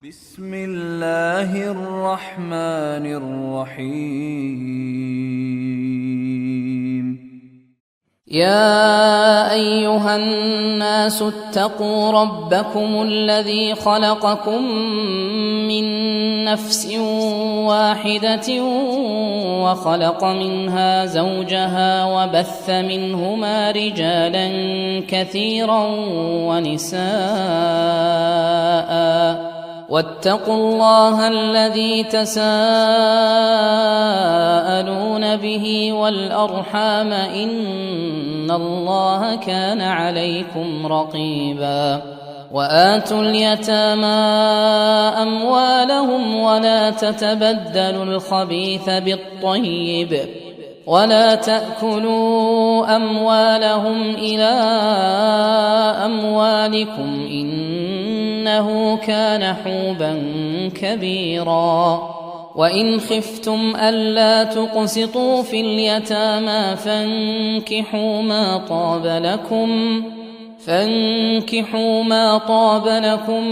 بسم الله الرحمن الرحيم. يا أيها الناس اتقوا ربكم الذي خلقكم من نفس واحدة وخلق منها زوجها وبث منهما رجالا كثيرا ونساء واتقوا الله الذي تساءلون به والأرحام إن الله كان عليكم رقيبا. وآتوا اليتامى أموالهم ولا تتبدلوا الخبيث بالطيب ولا تأكلوا أموالهم إلى أموالكم إنه كان حوبا كبيرا. وإن خفتم ألا تقسطوا في اليتامى فانكحوا ما طاب لكم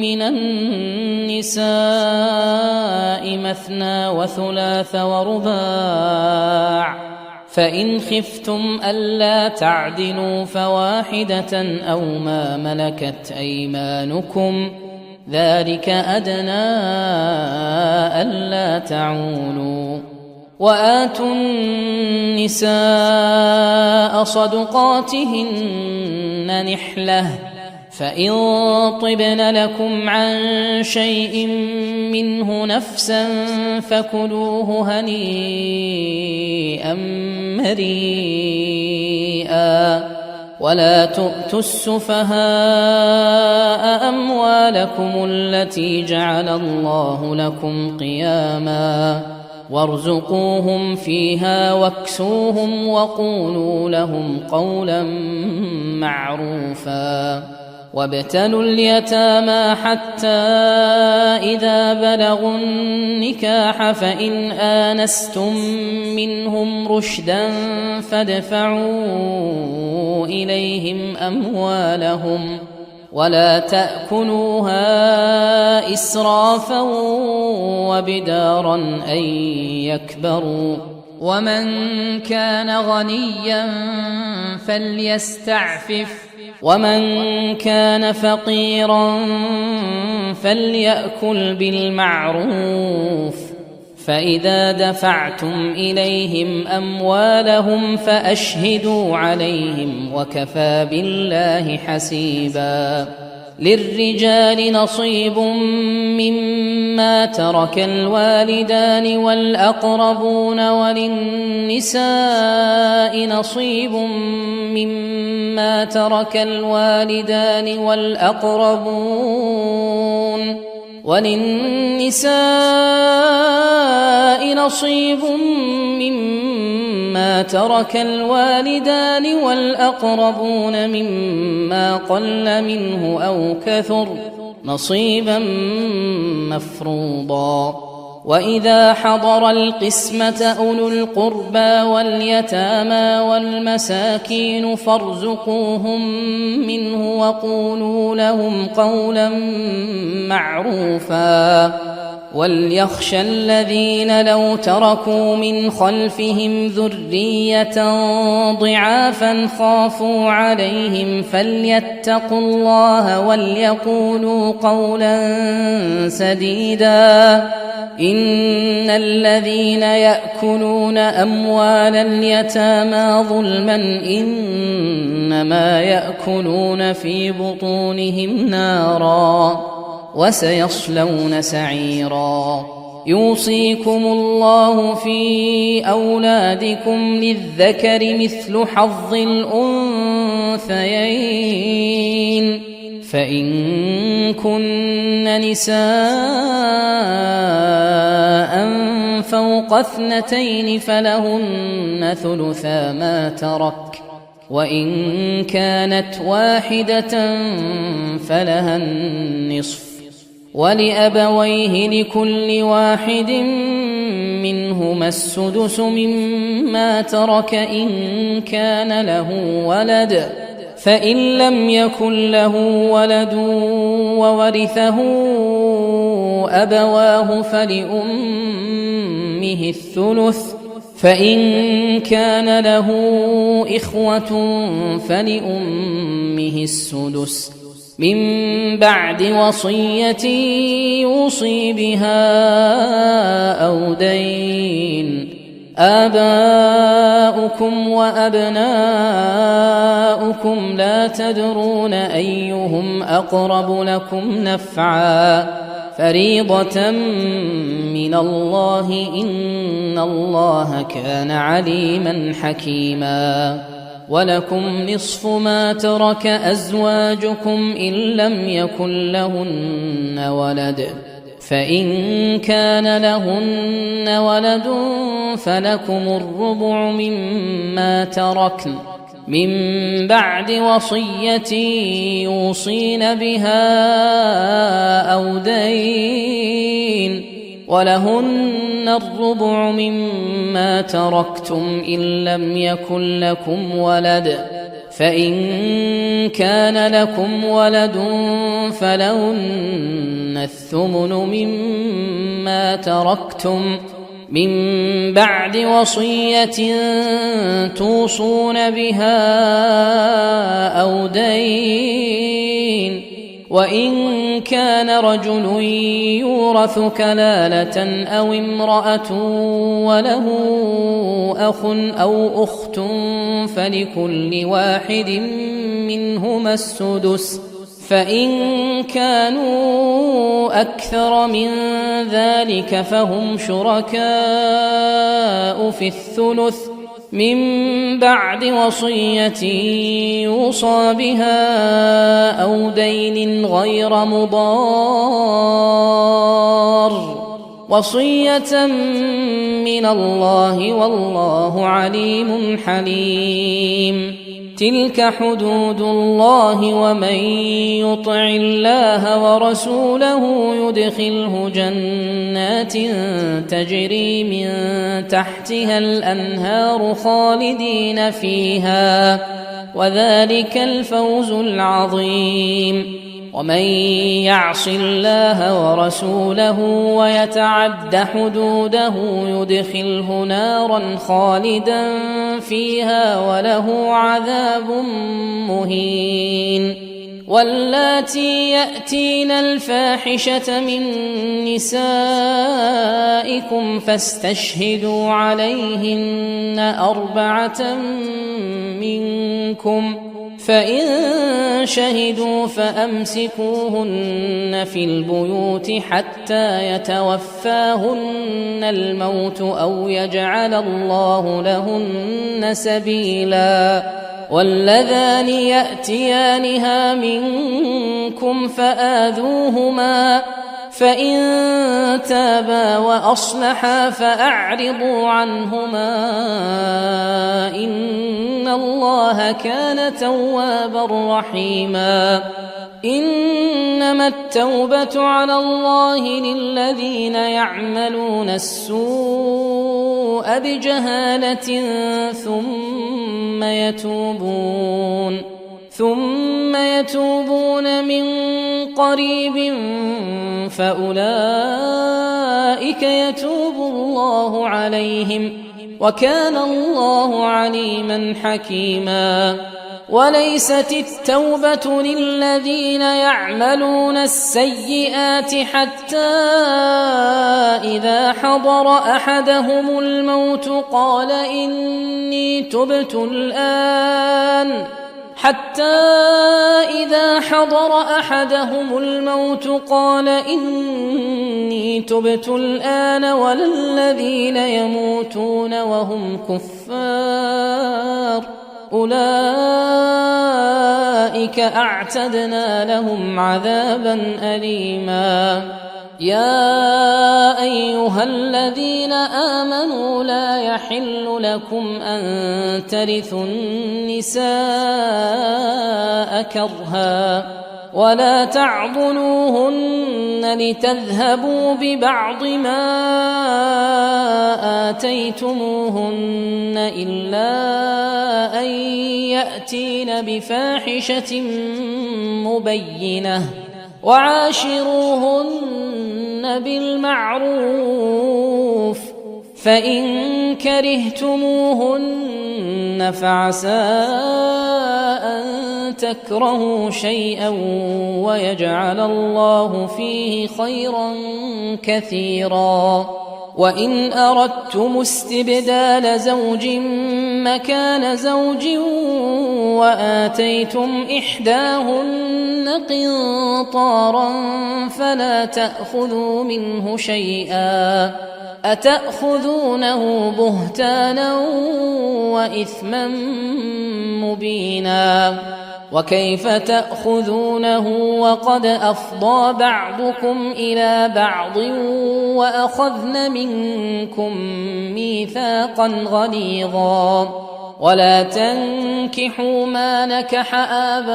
من النساء مثنى وثلاث ورباع، فإن خفتم ألا تعدلوا فواحدة أو ما ملكت أيمانكم ذلك أدنى ألا تعولوا. وآتوا النساء صدقاتهن نحلة، فإن طبن لكم عن شيء منه نفسا فكلوه هنيئا مريئا. ولا تؤتوا السفهاء أموالكم التي جعل الله لكم قياما وارزقوهم فيها واكسوهم وقولوا لهم قولا معروفا. وابتلوا اليتامى حتى إذا بلغوا النكاح فإن آنستم منهم رشدا فادفعوا إليهم أموالهم ولا تأكلوها إسرافا وبدارا أن يكبروا. ومن كان غنيا فليستعفف ومن كان فقيرا فليأكل بالمعروف. فإذا دفعتم إليهم أموالهم فأشهدوا عليهم وكفى بالله حسيبا. للرجال نصيب مما ترك الوالدان والأقربون وللنساء نصيب مما ترك الوالدان والأقربون مما قل منه أو كثر نصيبا مفروضا. وإذا حضر القسمة أولو القربى واليتامى والمساكين فارزقوهم منه وقولوا لهم قولا معروفا. وليخشى الذين لو تركوا من خلفهم ذرية ضعافا خافوا عليهم فليتقوا الله وليقولوا قولا سديدا. إن الذين يأكلون أموال اليتامى ظلما إنما يأكلون في بطونهم نارا وسيصلون سعيرا. يوصيكم الله في أولادكم للذكر مثل حظ الأنثيين، فإن كن نساء فوق 2 فلهن ثلثا ما ترك، وإن كانت واحدة فلها النصف. ولأبويه لكل واحد منهما السدس مما ترك إن كان له ولد، فإن لم يكن له ولد وورثه أبواه فلأمه الثلث، فإن كان له إخوة فلأمه السدس من بعد وصية يوصي بها أو دين. آباؤكم وأبناؤكم لا تدرون أيهم أقرب لكم نفعا، فريضة من الله، إن الله كان عليما حكيما. ولكم نصف ما ترك أزواجكم إن لم يكن لهن ولد، فإن كان لهن ولد فلكم الربع مما تركن من بعد وصية يوصين بها أو دين، ولهن الربع مما تركتم إن لم يكن لكم ولد، فإن كان لكم ولد فلهن الثمن مما تركتم من بعد وصية توصون بها أو دين. وإن كان رجل يورث كلالة أو امرأة وله أخ أو أخت فلكل واحد منهما السدس، فإن كانوا أكثر من ذلك فهم شركاء في الثلث من بعد وصية يوصى بها أو دين غير مضار، وصية من الله والله عليم حليم. تلك حدود الله، ومن يطع الله ورسوله يدخله جنات تجري من تحتها الأنهار خالدين فيها، وذلك الفوز العظيم. ومن يعص الله ورسوله ويتعد حدوده يدخله نارا خالدا فيها وله عذاب مهين. واللاتي يأتين الفاحشة من نسائكم فاستشهدوا عليهن 4 منكم، فإن شهدوا فأمسكوهن في البيوت حتى يتوفاهن الموت أو يجعل الله لهن سبيلا. واللذان يأتيانها منكم فآذوهما، فإن تابا وأصلحا فأعرضوا عنهما، إن الله كان توابا رحيما. إنما التوبة على الله للذين يعملون السوء بجهالة ثم يتوبون من قريب فأولئك يتوب الله عليهم، وكان الله عليما حكيما. وليست التوبة للذين يعملون السيئات حتى إذا حضر أحدهم الموت قال إني تبت الآن ولا الذين يموتون وهم كفار أولئك أعتدنا لهم عذابا أليما. يا أيها الذين آمنوا لا يحل لكم أن ترثوا النساء كرها ولا تعضلوهن لتذهبوا ببعض ما آتيتموهن إلا أن يأتين بفاحشة مبينة وعاشروهن بالمعروف فإن كرهتموهن فعسى أن تكرهوا شيئا ويجعل الله فيه خيرا كثيرا وإن أردتم استبدال زوج مكان زوج وآتيتم إحداهن قنطارا فلا تأخذوا منه شيئا أتأخذونه بهتانا وإثما مبينا وكيف تأخذونه وقد أفضى بعضكم إلى بعض وأخذن منكم ميثاقا غليظا ولا تنكحوا ما نكح آباؤكم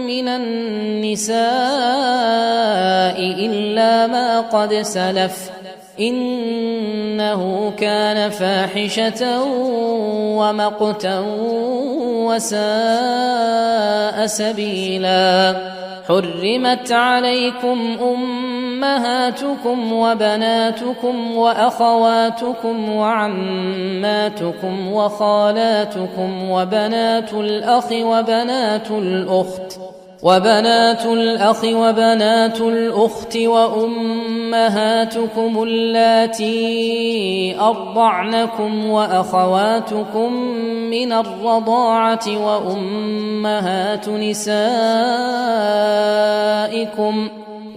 من النساء إلا ما قد سلف إنه كان فاحشة ومقتا وساء سبيلا حرمت عليكم أمهاتكم وبناتكم وأخواتكم وعماتكم وخالاتكم وبنات الأخ وبنات الأخت وأمهاتكم اللاتي أرضعنكم وأخواتكم من الرضاعة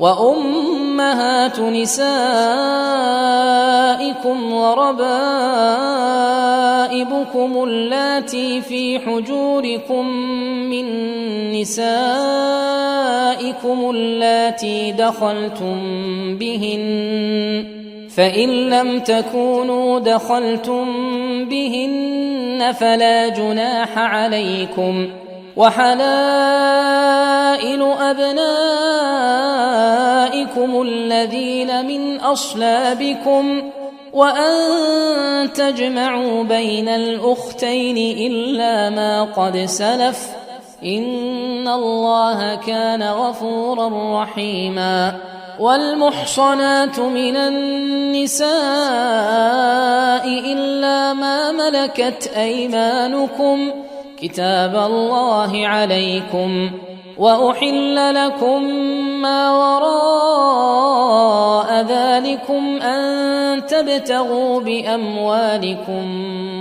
وأمهات نسائكم وربائبكم اللاتي في حجوركم من نسائكم اللاتي دخلتم بهن فإن لم تكونوا دخلتم بهن فلا جناح عليكم وحلائل أبنائكم الذين من أصلابكم وأن تجمعوا بين الأختين إلا ما قد سلف إن الله كان غفورا رحيما والمحصنات من النساء إلا ما ملكت أيمانكم كتاب الله عليكم وأحل لكم ما وراء ذلكم أن تبتغوا بأموالكم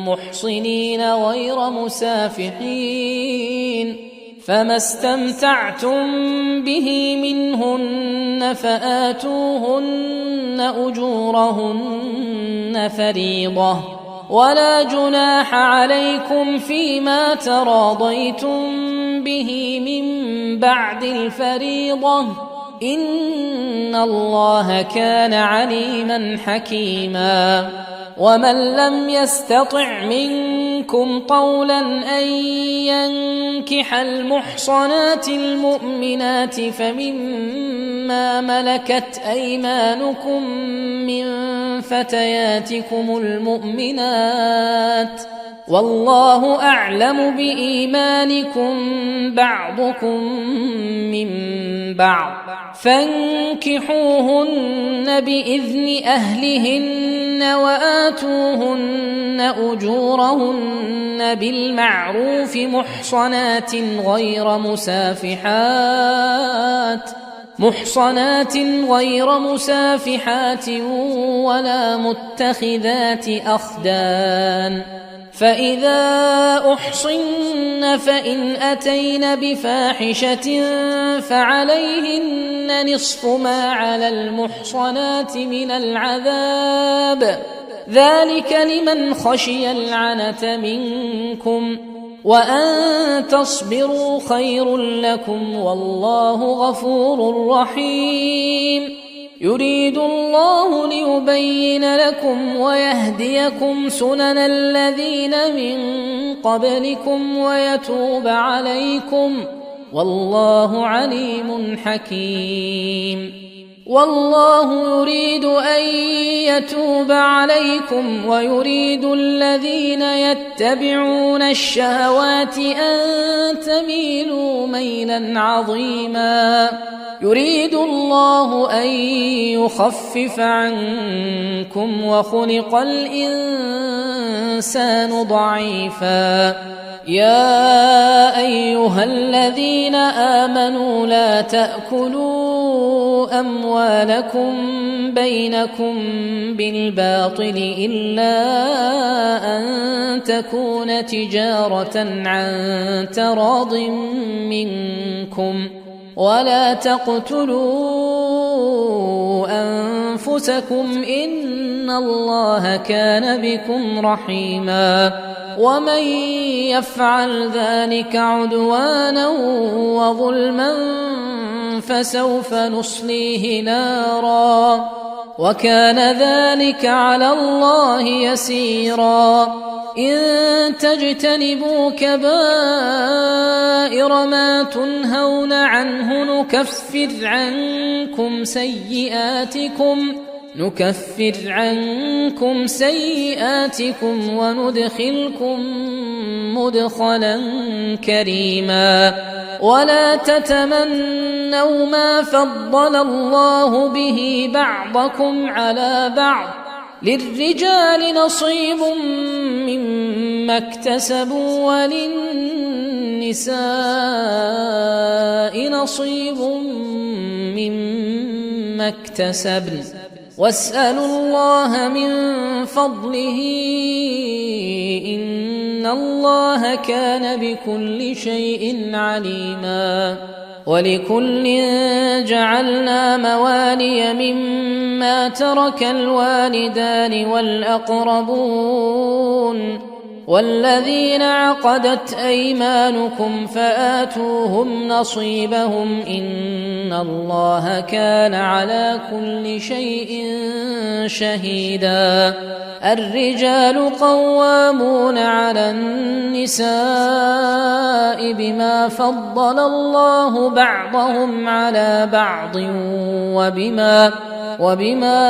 محصنين غير مسافحين فما استمتعتم به منهن فآتوهن أجورهن فريضة ولا جناح عليكم فيما تراضيتم به من بعد الفريضة إن الله كان عليما حكيما ومن لم يستطع منكم طولا أن ينكح المحصنات المؤمنات فمما ملكت أيمانكم من فتياتكم المؤمنات والله أعلم بإيمانكم بعضكم من بعض فانكحوهن بإذن أهلهن وآتوهن أجورهن بالمعروف محصنات غير مسافحات ولا متخذات أخدان فإذا أحصن فإن أتين بفاحشة فعليهن نصف ما على المحصنات من العذاب ذلك لمن خشي العنة منكم وأن تصبروا خير لكم والله غفور رحيم يريد الله ليبين لكم ويهديكم سنن الذين من قبلكم ويتوب عليكم والله عليم حكيم والله يريد أن يتوب عليكم ويريد الذين يتبعون الشهوات أن تميلوا ميلا عظيما. يريد الله أن يخفف عنكم وخلق الإنسان ضعيفا. يا أيها الذين آمنوا لا تأكلوا أموالكم بينكم بالباطل إلا أن تكون تجارة عن تراض منكم ولا تقتلوا أنفسكم إن الله كان بكم رحيما. ومن يفعل ذلك عدوانا وظلما فسوف نصليه نارا وكان ذلك على الله يسيرا. إن تجتنبوا كبائر ما تنهون عنه نكفر عنكم سيئاتكم وندخلكم مدخلا كريما. ولا تتمنوا ما فضل الله به بعضكم على بعض للرجال نصيب مما اكتسبوا وللنساء نصيب مما اكتسبن واسألوا الله من فضله إن الله كان بكل شيء عليما. ولكل جعلنا موالي مما ترك الوالدان والأقربون والذين عقدت أيمانكم فآتوهم نصيبهم إن الله كان على كل شيء شهيدا. الرجال قوامون على النساء بما فضل الله بعضهم على بعض وبما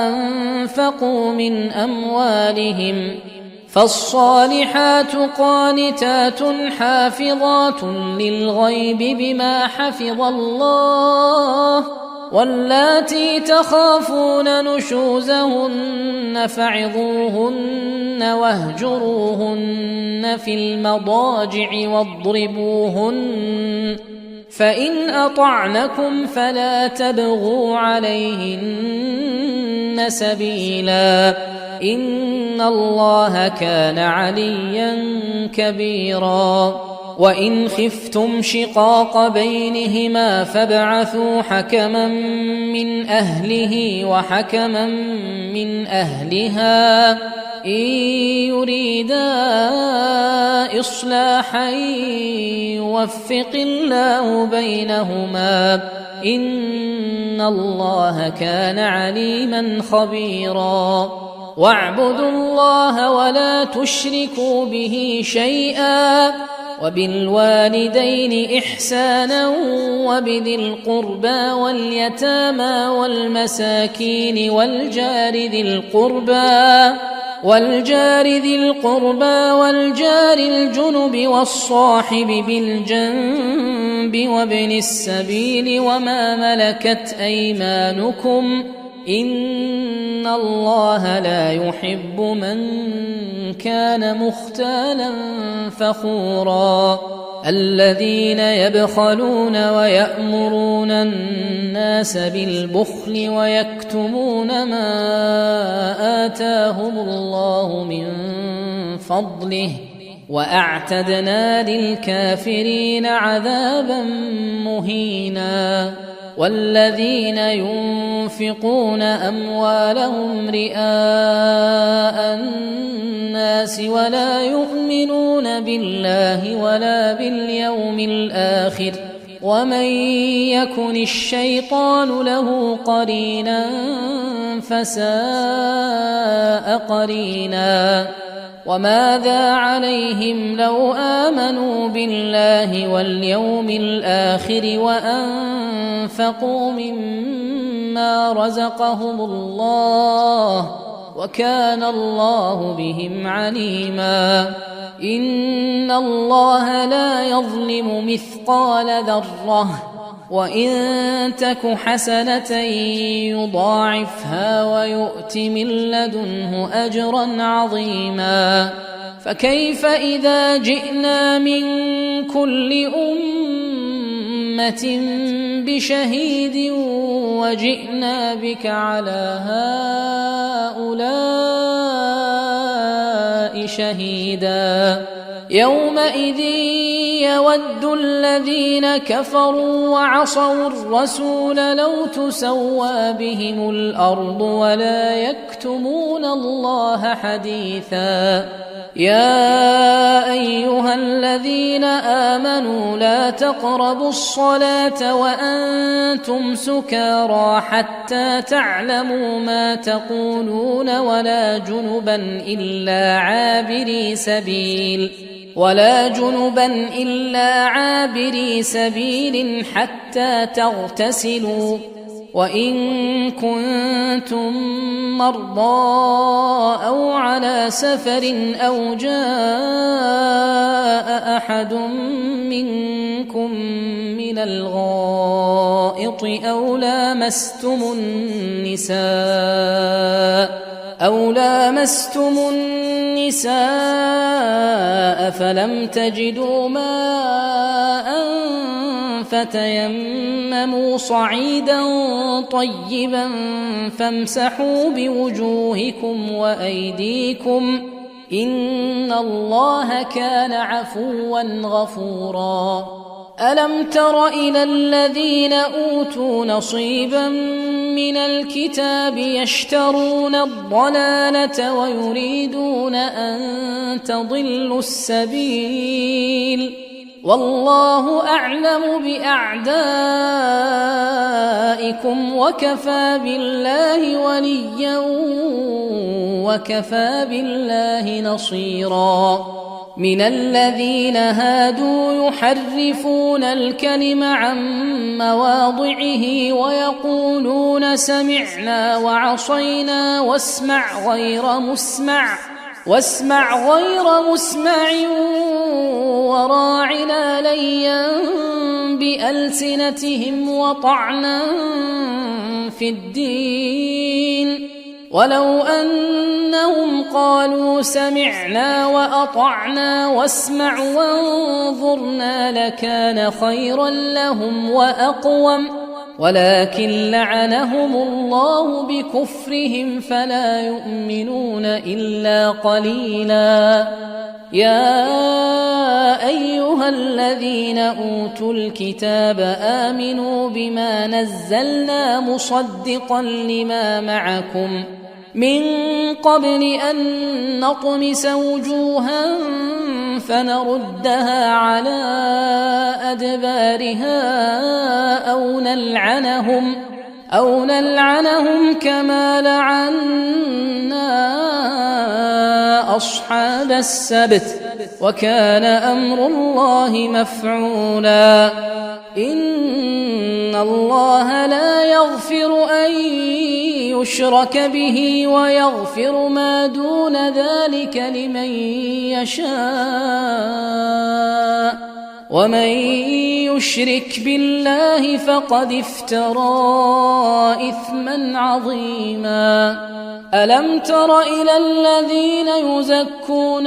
أنفقوا من أموالهم. فالصالحات قانتات حافظات للغيب بما حفظ الله واللاتي تخافون نشوزهن فعظوهن واهجروهن في المضاجع واضربوهن فإن أطعنكم فلا تبغوا عليهن سبيلا إن الله كان عليا كبيرا. وإن خفتم شقاق بينهما فابعثوا حكما من أهله وحكما من أهلها إن يريدا إصلاحا يوفق الله بينهما إن الله كان عليما خبيرا. واعبدوا الله ولا تشركوا به شيئا وبالوالدين إحسانا وبذي القربى واليتامى والجار ذي القربى والجار الجنب والصاحب بالجنب وابن السبيل وما ملكت أيمانكم إن الله لا يحب من كان مختالا فخورا. الذين يبخلون ويأمرون الناس بالبخل ويكتمون ما آتاهم الله من فضله وأعتدنا للكافرين عذابا مهينا. والذين ينفقون أموالهم رئاء الناس ولا يؤمنون بالله ولا باليوم الآخر ومن يكن الشيطان له قرينا فساء قرينا. وماذا عليهم لو آمنوا بالله واليوم الآخر وأنفقوا مما رزقهم الله وكان الله بهم عليما إن الله لا يظلم مثقال ذرة وإن تك حسنة يضاعفها ويؤت من لدنه أجرا عظيما فكيف إذا جئنا من كل أمة بشهيد وجئنا بك على هؤلاء شهيدا يومئذ يود الذين كفروا وعصوا الرسول لو تسوى بهم الأرض ولا يكتمون الله حديثا يا أيها الذين آمنوا لا تقربوا الصلاة وأنتم سكارى حتى تعلموا ما تقولون ولا جنبا إلا عابري سبيل حتى تغتسلوا وإن كنتم مرضى أو على سفر أو جاء أحد منكم من الغائط أو لامستم النساء فلم تجدوا ماء فتيمموا صعيدا طيبا فامسحوا بوجوهكم وأيديكم إن الله كان عفوا غفورا ألم تر إلى الذين أوتوا نصيبا من الكتاب يشترون الضلالة ويريدون أن تضلوا السبيل والله أعلم بأعدائكم وكفى بالله وليا وكفى بالله نصيرا من الذين هادوا يحرفون الكلم عن مواضعه ويقولون سمعنا وعصينا واسمع غير مسمع وراعنا ليا بألسنتهم وطعنا في الدين ولو أنهم قالوا سمعنا وأطعنا واسمع وانظرنا لكان خيرا لهم وأقوم ولكن لعنهم الله بكفرهم فلا يؤمنون إلا قليلا يا أيها الذين أوتوا الكتاب آمنوا بما نزلنا مصدقا لما معكم من قبل أن نطمس وجوها فنردها على أدبارها أو نلعنهم كما لعنا أصحاب السبت وكان أمر الله مفعولا إن الله لا يغفر أن يشرك به ويغفر ما دون ذلك لمن يشاء ومن يشرك بالله فقد افترى إثما عظيما ألم تر إلى الذين يزكون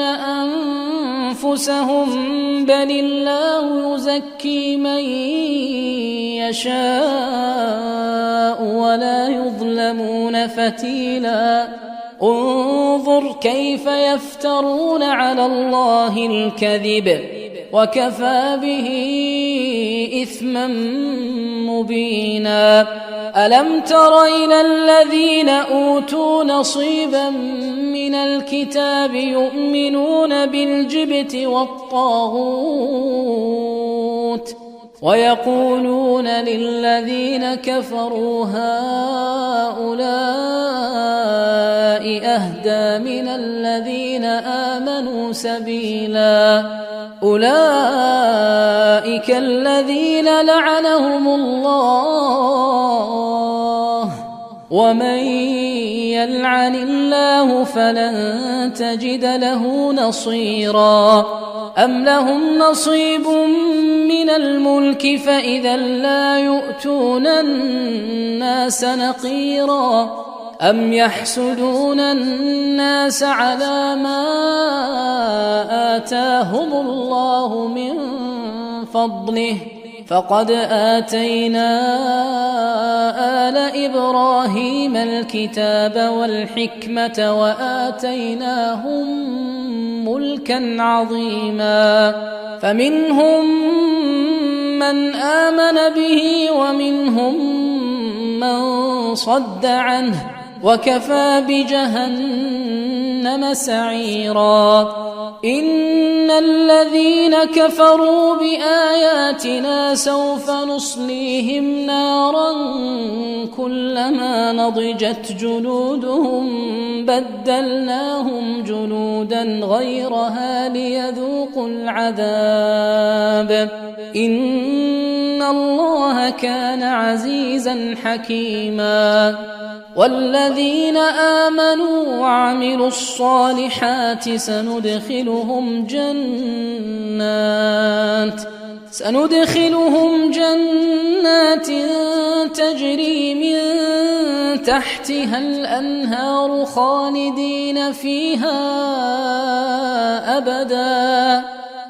أنفسهم بل الله يزكي من يشاء ولا يظلمون فتيلا انظر كيف يفترون على الله الكذب وكفى به إثما مبينا ألم تر إلى الذين أوتوا نصيبا من الكتاب يؤمنون بالجبت والطاغوت ويقولون للذين كفروا هؤلاء أهدى من الذين آمنوا سبيلا أولئك الذين لعنهم الله ومن يلعن الله فلن تجد له نصيرا أم لهم نصيب من الملك فإذا لا يؤتون الناس نقيرا أم يحسدون الناس على ما آتاهم الله من فضله فقد آتينا آل إبراهيم الكتاب والحكمة وآتيناهم ملكا عظيما فمنهم من آمن به ومنهم من صد عنه وكفى بجهنم سعيرا إن الذين كفروا بآياتنا سوف نصليهم نارا كلما نضجت جلودهم بدلناهم جلودا غيرها ليذوقوا العذاب إن الله كان عزيزا حكيما والذين آمنوا وعملوا الصالحات سندخلهم جنات تجري من تحتها الأنهار خالدين فيها أبدا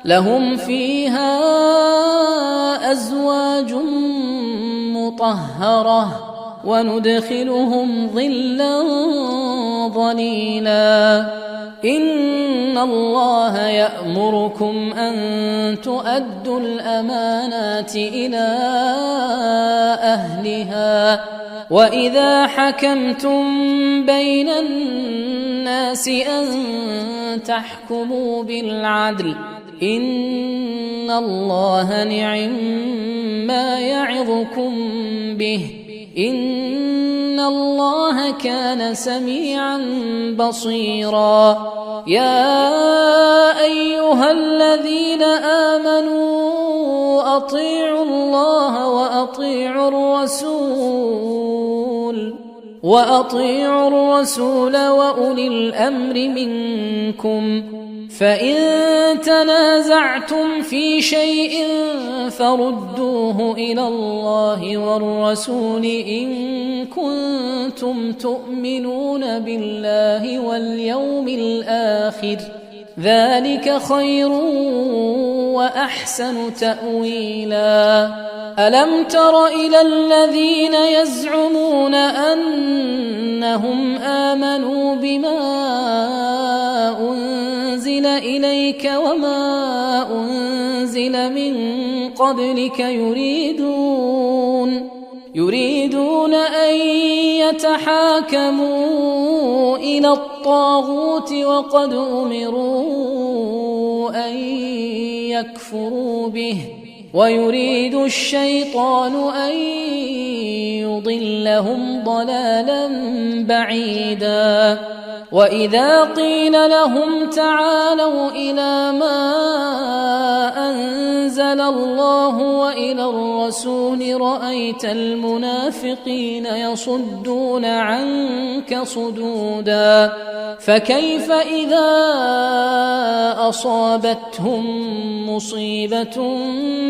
لهم فيها أزواج مطهرة وندخلهم ظلا ظليلا إن الله يأمركم أن تؤدوا الأمانات إلى أهلها وإذا حكمتم بين الناس أن تحكموا بالعدل إن الله نعم ما يعظكم به إن الله كان سميعا بصيرا يا أيها الذين آمنوا أطيعوا الله وأطيعوا الرسول وأولي الأمر منكم فإن تنازعتم في شيء فردوه إلى الله والرسول إن كنتم تؤمنون بالله واليوم الآخر ذلك خير وأحسن تأويلا ألم تر إلى الذين يزعمون أنهم آمنوا بما أنزل إليك وما أنزل من قبلك يريدون أن يتحاكموا إلى الطاغوت وقد أمروا أن يكفروا به ويريد الشيطان أن يضلهم ضلالا بعيدا وإذا قيل لهم تعالوا إلى ما أنزل الله وإلى الرسول رأيت المنافقين يصدون عنك صدودا فكيف إذا أصابتهم مصيبة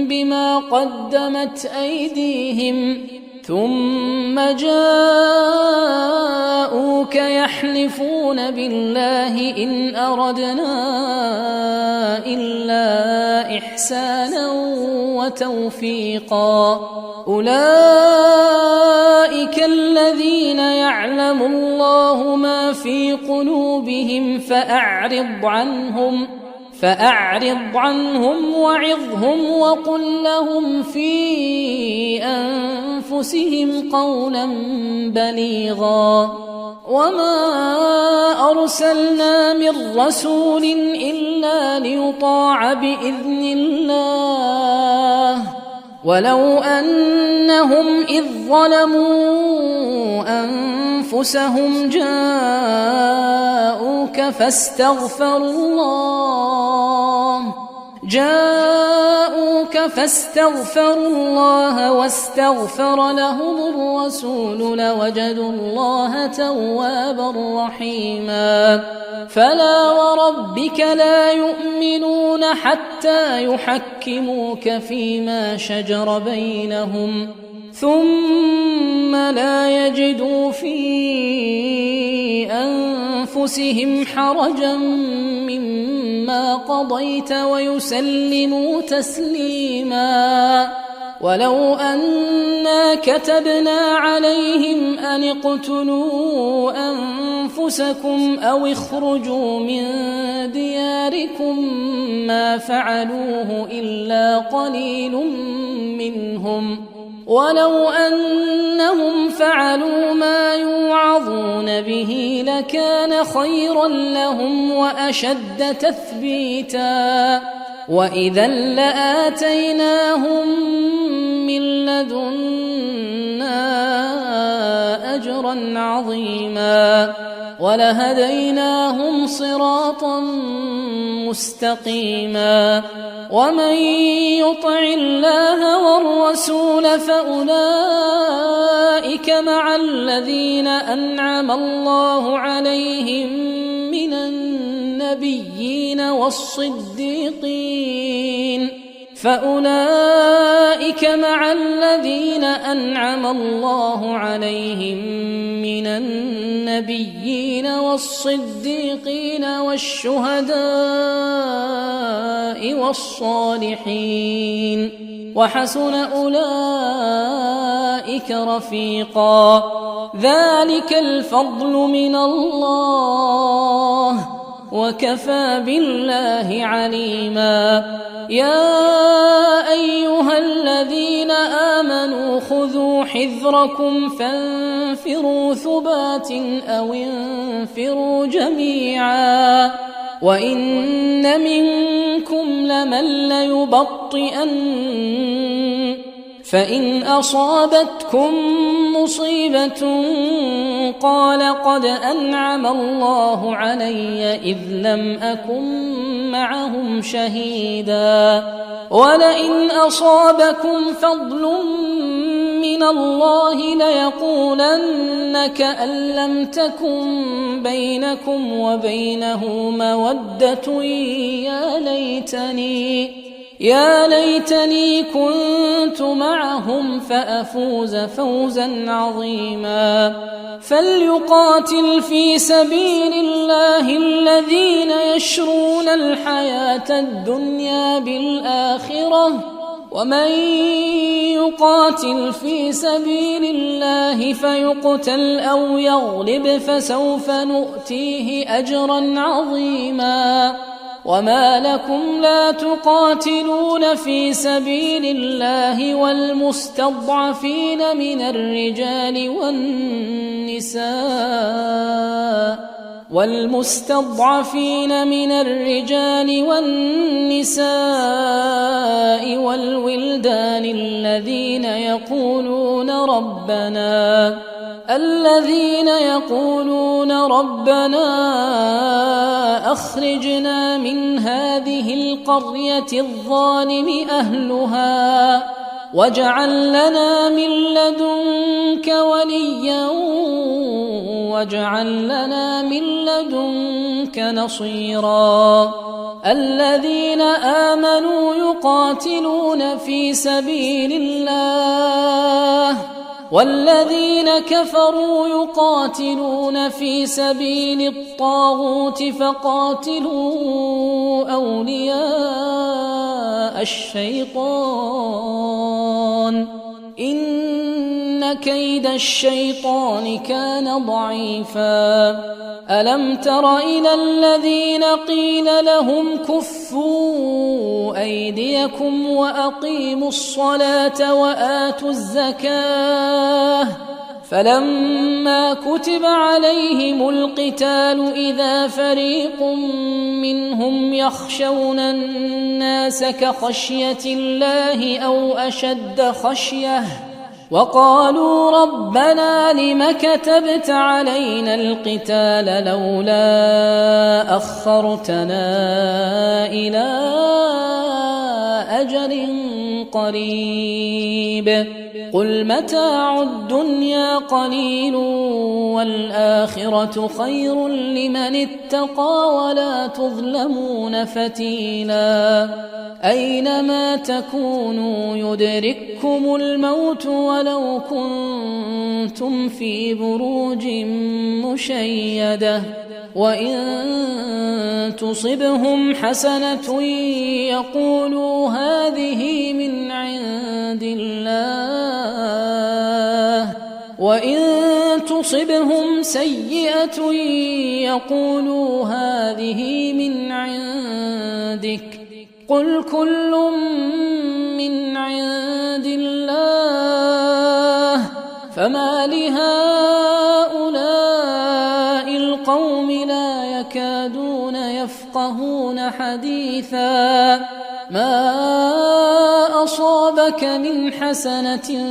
بما قدمت أيديهم ثم جاءوك يحلفون بالله إن أردنا إلا إحسانا وتوفيقا أولئك الذين يعلم الله ما في قلوبهم فأعرض عنهم وعظهم وقل لهم في أنفسهم قولا بليغا وما أرسلنا من رسول إلا ليطاع بإذن الله ولو أنهم إذ ظلموا أنفسهم جاءوك فاستغفروا الله واستغفر لهم الرسول لوجدوا الله توابا رحيما. فلا وربك لا يؤمنون حتى يحكموك فيما شجر بينهم ثم لا يجدوا في أنفسهم حرجا مما قضيت ويسلموا تسليما. ولو أنا كتبنا عليهم أن اقتلوا أنفسكم أو اخرجوا من دياركم ما فعلوه إلا قليل منهم، ولو أنهم فعلوا ما يوعظون به لكان خيرا لهم وأشد تثبيتا، وإذا لآتيناهم من لدنا أجرا عظيما ولهديناهم صراطا مستقيما. ومن يطع الله والرسول فأولئك مع الذين أنعم الله عليهم من النبيين والصديقين والشهداء والصالحين وحسن أولئك رفيقا. ذلك الفضل من الله وكفى بالله عليما. يا أيها الذين آمنوا خذوا حذركم فانفروا ثبات أو انفروا جميعا وإن منكم لمن ليبطئن فإن أصابتكم مصيبة قال قد أنعم الله علي إذ لم أكن معهم شهيدا ولئن أصابكم فضل من الله ليقولن كأن لم تكن بينكم وبينه مودة يا ليتني كنت معهم فأفوز فوزا عظيما. فليقاتل في سبيل الله الذين يشرون الحياة الدنيا بالآخرة ومن يقاتل في سبيل الله فيقتل أو يغلب فسوف نؤتيه أجرا عظيما. وما لكم لا تقاتلون في سبيل الله والمستضعفين من الرجال والنساء والولدان الذين يقولون ربنا أخرجنا من هذه القرية الظالم أهلها واجعل لنا من لدنك وليا واجعل لنا من لدنك نصيرا. الذين آمنوا يقاتلون في سبيل الله والذين كفروا يقاتلون في سبيل الطاغوت فقاتلوا أولياء الشيطان إن كيد الشيطان كان ضعيفا. ألم تر إلى الذين قيل لهم كفوا أيديكم وأقيموا الصلاة وآتوا الزكاة فلما كتب عليهم القتال إذا فريق منهم يخشون الناس كخشية الله أو أشد خشية وقالوا ربنا لم كتبت علينا القتال لولا أخرتنا إلى أجل قريب قل متاع الدنيا قليل والآخرة خير لمن اتقى ولا تظلمون فتيلا أينما تكونوا يدرككم الموت ولو كنتم في بروج مشيدة وإن تصبهم حسنة يقولوا هذه من عند الله وإن تصبهم سيئة يقولوا هذه من عندك قل كل من عند الله فما لهؤلاء القوم لا يكادون يفقهون حديثا ما أصابك من حسنة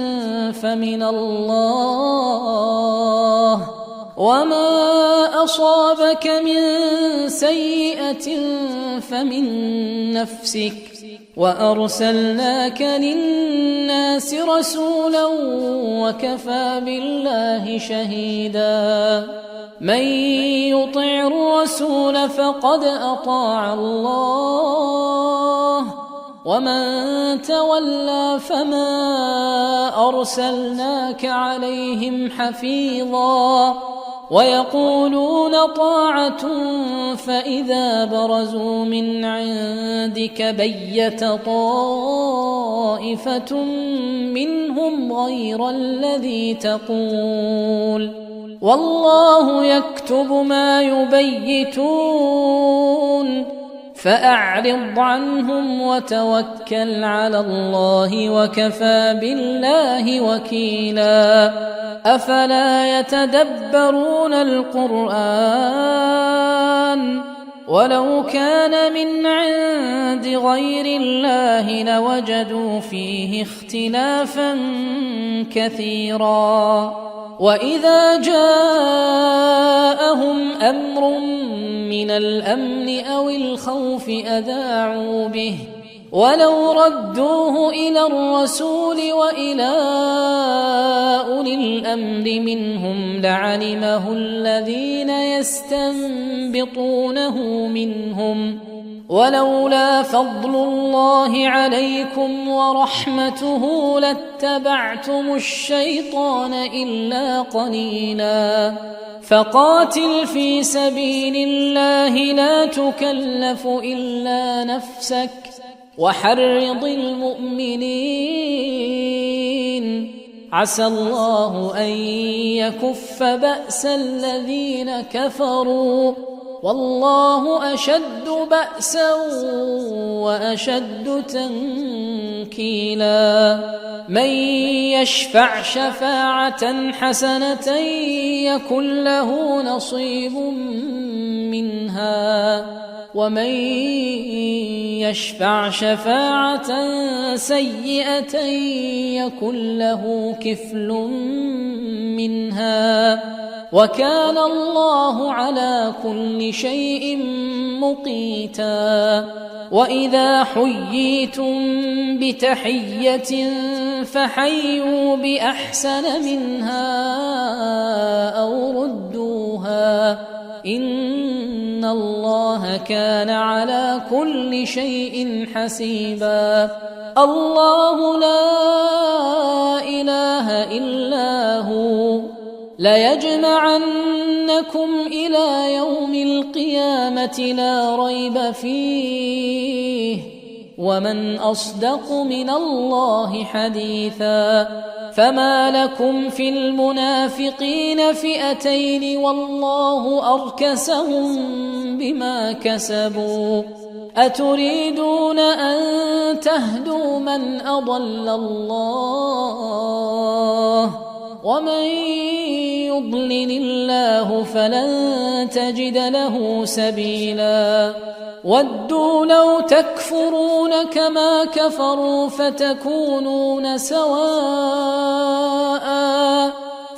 فمن الله وما أصابك من سيئة فمن نفسك وأرسلناك للناس رسولا وكفى بالله شهيدا من يطع الرسول فقد أطاع الله ومن تولى فما أرسلناك عليهم حفيظا ويقولون طاعة فإذا برزوا من عندك بيت طائفة منهم غير الذي تقول والله يكتب ما يبيتون فأعرض عنهم وتوكل على الله وكفى بالله وكيلا أفلا يتدبرون القرآن ولو كان من عند غير الله لوجدوا فيه اختلافا كثيرا وإذا جاءهم أمر من الأمن أو الخوف أذاعوا به ولو ردوه إلى الرسول وإلى أولي الأمر منهم لعلمه الذين يستنبطونه منهم ولولا فضل الله عليكم ورحمته لاتبعتم الشيطان إلا قليلا فقاتل في سبيل الله لا تكلف إلا نفسك وحرض المؤمنين عسى الله أن يكف بأس الذين كفروا والله أشد بأسا وأشد تنكيلا من يشفع شفاعة حسنة يكن له نصيب منها ومن يشفع شفاعة سيئة يكن له كفل منها وكان الله على كل شيء مقيتا وإذا حييتم بتحية فحيوا بأحسن منها أو ردوها إن الله كان على كل شيء حسيبا الله لا إله إلا هو ليجمعنكم إلى يوم القيامة لا ريب فيه ومن أصدق من الله حديثا فما لكم في المنافقين فئتين والله أركسهم بما كسبوا أتريدون أن تهدوا من أضل الله ومن يضلل الله فلن تجد له سبيلا ودوا لو تكفرون كما كفروا فتكونون سواء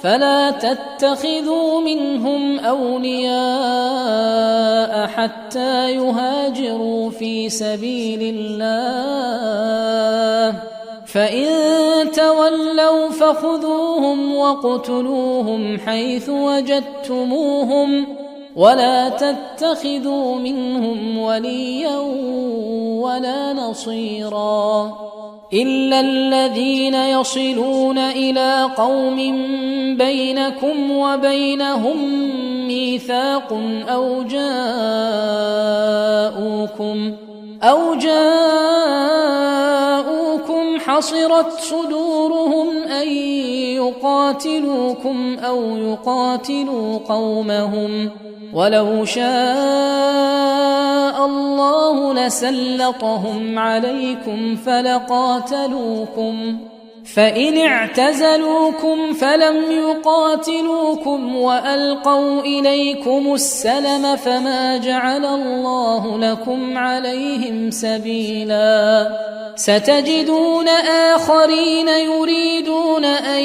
فلا تتخذوا منهم أولياء حتى يهاجروا في سبيل الله فإن تولوا فخذوهم واقتلوهم حيث وجدتموهم ولا تتخذوا منهم وليا ولا نصيرا إلا الذين يصلون إلى قوم بينكم وبينهم ميثاق أو جاءوكم حصرت صدورهم أن يقاتلوكم أو يقاتلوا قومهم ولو شاء الله لسلطهم عليكم فلقاتلوكم فإن اعتزلوكم فلم يقاتلوكم وألقوا إليكم السلم فما جعل الله لكم عليهم سبيلا ستجدون آخرين يريدون أن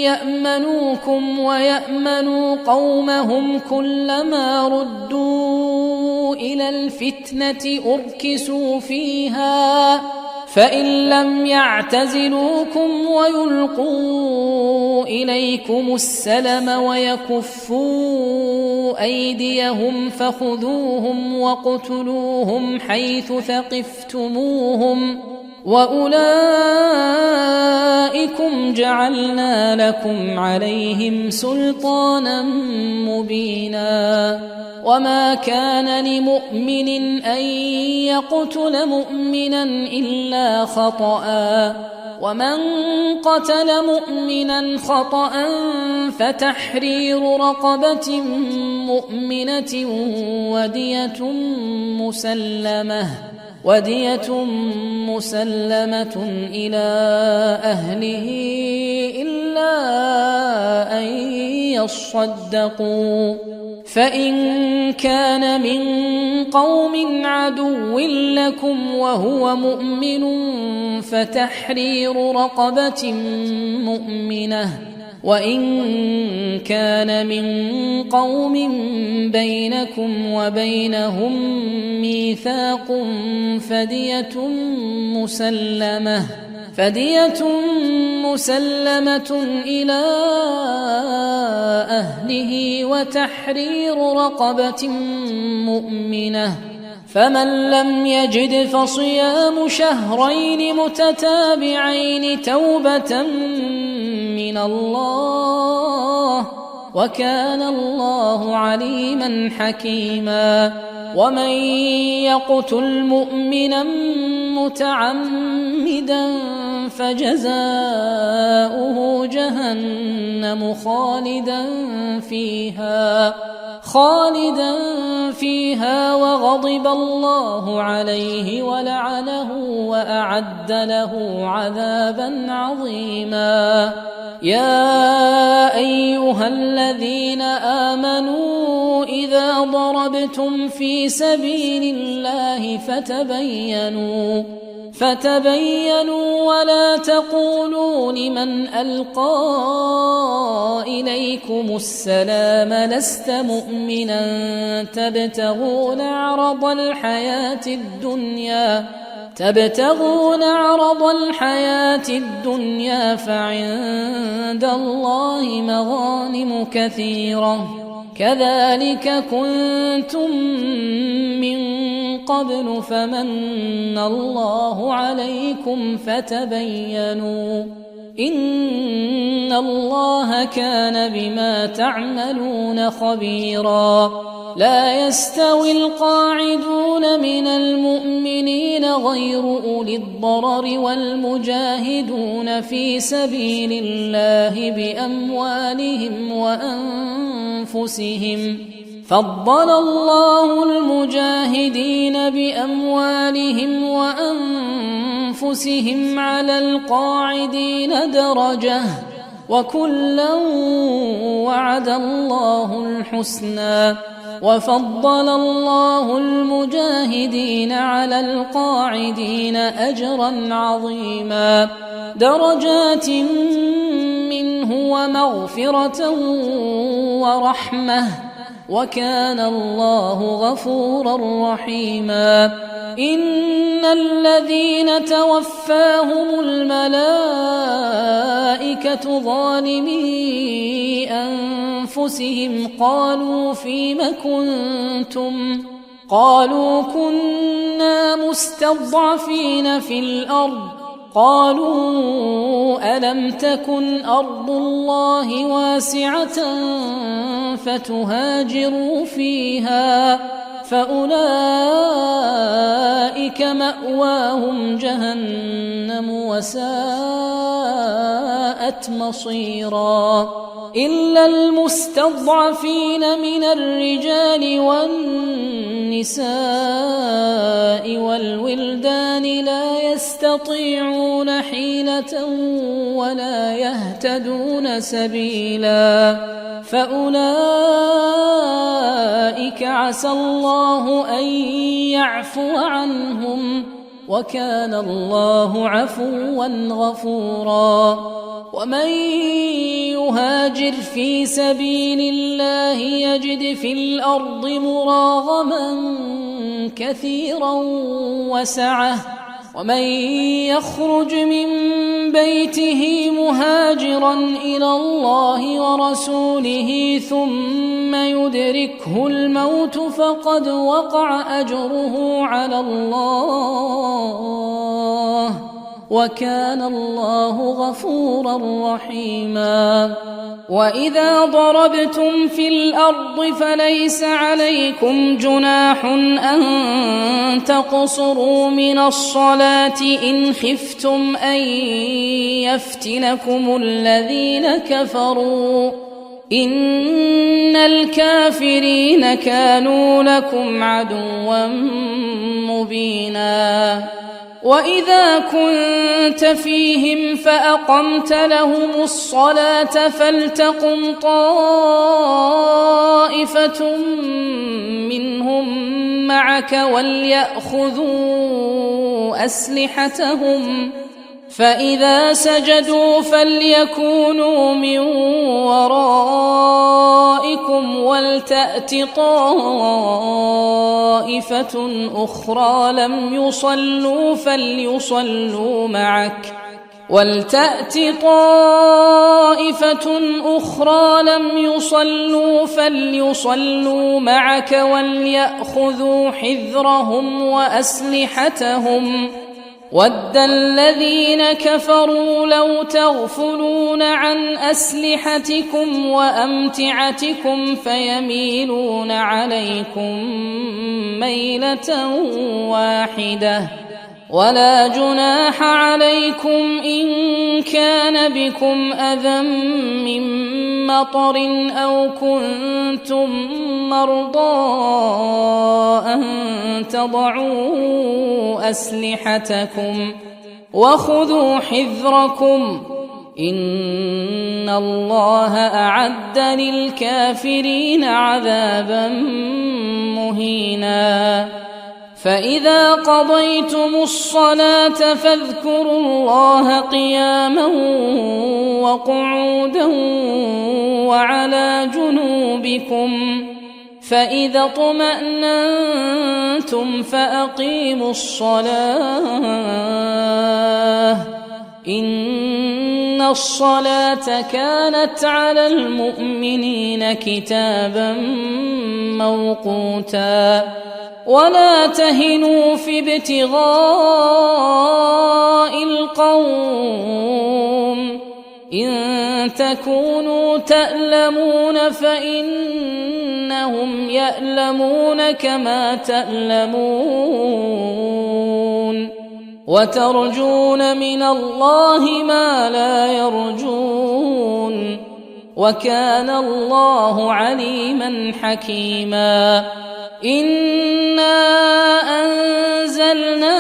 يأمنوكم ويأمنوا قومهم كلما ردوا إلى الفتنة أركسوا فيها فإن لم يعتزلوكم ويلقوا إليكم السلم ويكفوا أيديهم فخذوهم واقتلوهم حيث ثقفتموهم وأولئكم جعلنا لكم عليهم سلطانا مبينا وما كان لمؤمن أن يقتل مؤمنا إلا خطأ ومن قتل مؤمنا خطأ فتحرير رقبة مؤمنة ودية مسلمة إلى أهله إلا أن يصدقوا فإن كان من قوم عدو لكم وهو مؤمن فتحرير رقبة مؤمنة وإن كان من قوم بينكم وبينهم ميثاق فدية مسلمة إلى أهله وتحرير رقبة مؤمنة فمن لم يجد فصيام شهرين متتابعين توبة من الله وكان الله عليما حكيما ومن يقتل مؤمنا متعمدا فجزاؤه جهنم خالدا فيها وغضب الله عليه ولعنه وأعد له عذابا عظيما يا أيها الذين آمنوا إذا ضربتم في سبيل الله فتبينوا ولا تقولوا لمن ألقى إليكم السلام لست مؤمنا تبتغون عرض الحياة الدنيا فعند الله مغانم كثيرة كذلك كنتم من قبل فمن الله عليكم فتبينوا إن الله كان بما تعملون خبيرا لا يستوي القاعدون من المؤمنين غير أولي الضرر والمجاهدون في سبيل الله بأموالهم وأنفسهم فضل الله المجاهدين بأموالهم وأنفسهم على القاعدين درجة وكلا وعد الله الحسنى وفضل الله المجاهدين على القاعدين أجرا عظيما درجات منه ومغفرة ورحمة وكان الله غفورا رحيما إن الذين توفاهم الملائكة ظالمي أنفسهم قالوا فيم كنتم قالوا كنا مستضعفين في الأرض قالوا ألم تكن أرض الله واسعة فتهاجروا فيها فأولئك مأواهم جهنم وساءت مصيرا إلا المستضعفين من الرجال والنساء والولدان لا يستطيعون حيلة ولا يهتدون سبيلا فأولئك عسى الله أن يعفو عنهم وكان الله عفوا غفورا ومن يهاجر في سبيل الله يجد في الأرض مراغما كثيرا وسعة ومن يخرج من بيته مهاجرا إلى الله ورسوله ثم يدركه الموت فقد وقع أجره على الله وكان الله غفورا رحيما وإذا ضربتم في الأرض فليس عليكم جناح أن تقصروا من الصلاة إن خفتم أن يفتنكم الذين كفروا إن الكافرين كانوا لكم عدوا مبينا وإذا كنت فيهم فأقمت لهم الصلاة فلتقم طائفة منهم معك وليأخذوا أسلحتهم فإذا سجدوا فليكونوا من ورائكم ولتأت طائفة أخرى لم يصلوا فليصلوا معك ولتأت طائفة أخرى لم يصلوا فليصلوا معك وليأخذوا حذرهم وأسلحتهم ود الذين كفروا لو تغفلون عن أسلحتكم وأمتعتكم فيميلون عليكم ميلة واحدة ولا جناح عليكم إن كان بكم أذى من مطر أو كنتم مرضى أن تضعوا أسلحتكم وخذوا حذركم إن الله أعد للكافرين عذابا مهينا فإذا قضيتم الصلاة فاذكروا الله قياما وقعودا وعلى جنوبكم فإذا اطمأننتم فأقيموا الصلاة إن الصلاة كانت على المؤمنين كتابا موقوتا ولا تهنوا في ابتغاء القوم إن تكونوا تألمون فإنهم يألمون كما تألمون وترجون من الله ما لا يرجون وكان الله عليما حكيما إنا أنزلنا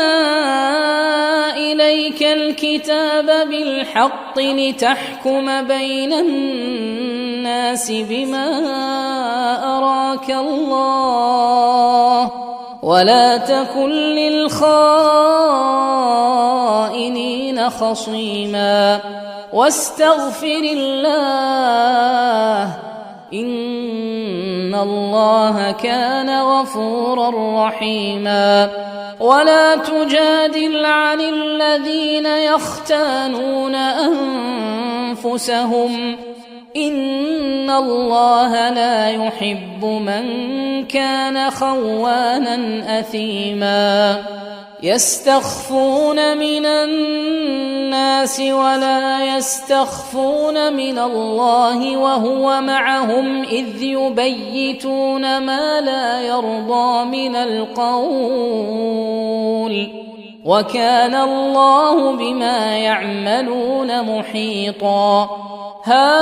إليك إليك الكتاب بالحق لتحكم بين الناس بما أراك الله ولا تكن للخائنين خصيما واستغفر الله إن الله كان غفورا رحيما ولا تجادل عن الذين يختانون أنفسهم إن الله لا يحب من كان خوانا أثيما يستخفون من الناس ولا يستخفون من الله وهو معهم إذ يبيتون ما لا يرضى من القول وكان الله بما يعملون محيطا ها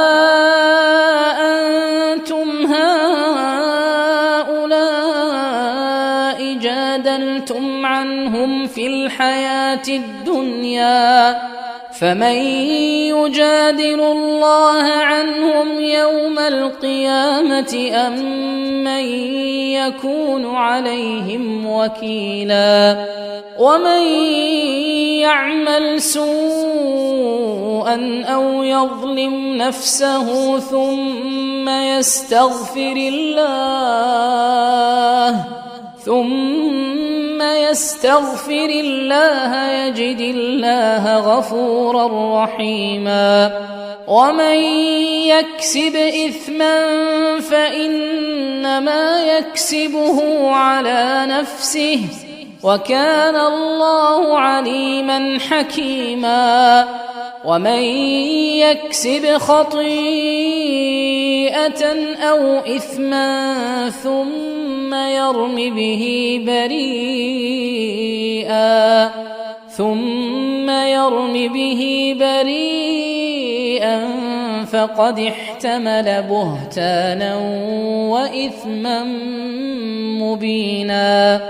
أنتم هؤلاء جادلتم عنهم في الحياة الدنيا فمن يجادل الله عنهم يوم القيامة أم من يكون عليهم وكيلا ومن يعمل سوءا أو يظلم نفسه ثم يستغفر الله يجد الله غفورا رحيما ومن يكسب إثما فإنما يكسبه على نفسه وكان الله عليما حكيما ومن يكسب خطيئة أو إثما ثم يرم به بريئا فقد احتمل بهتانا وإثما مبينا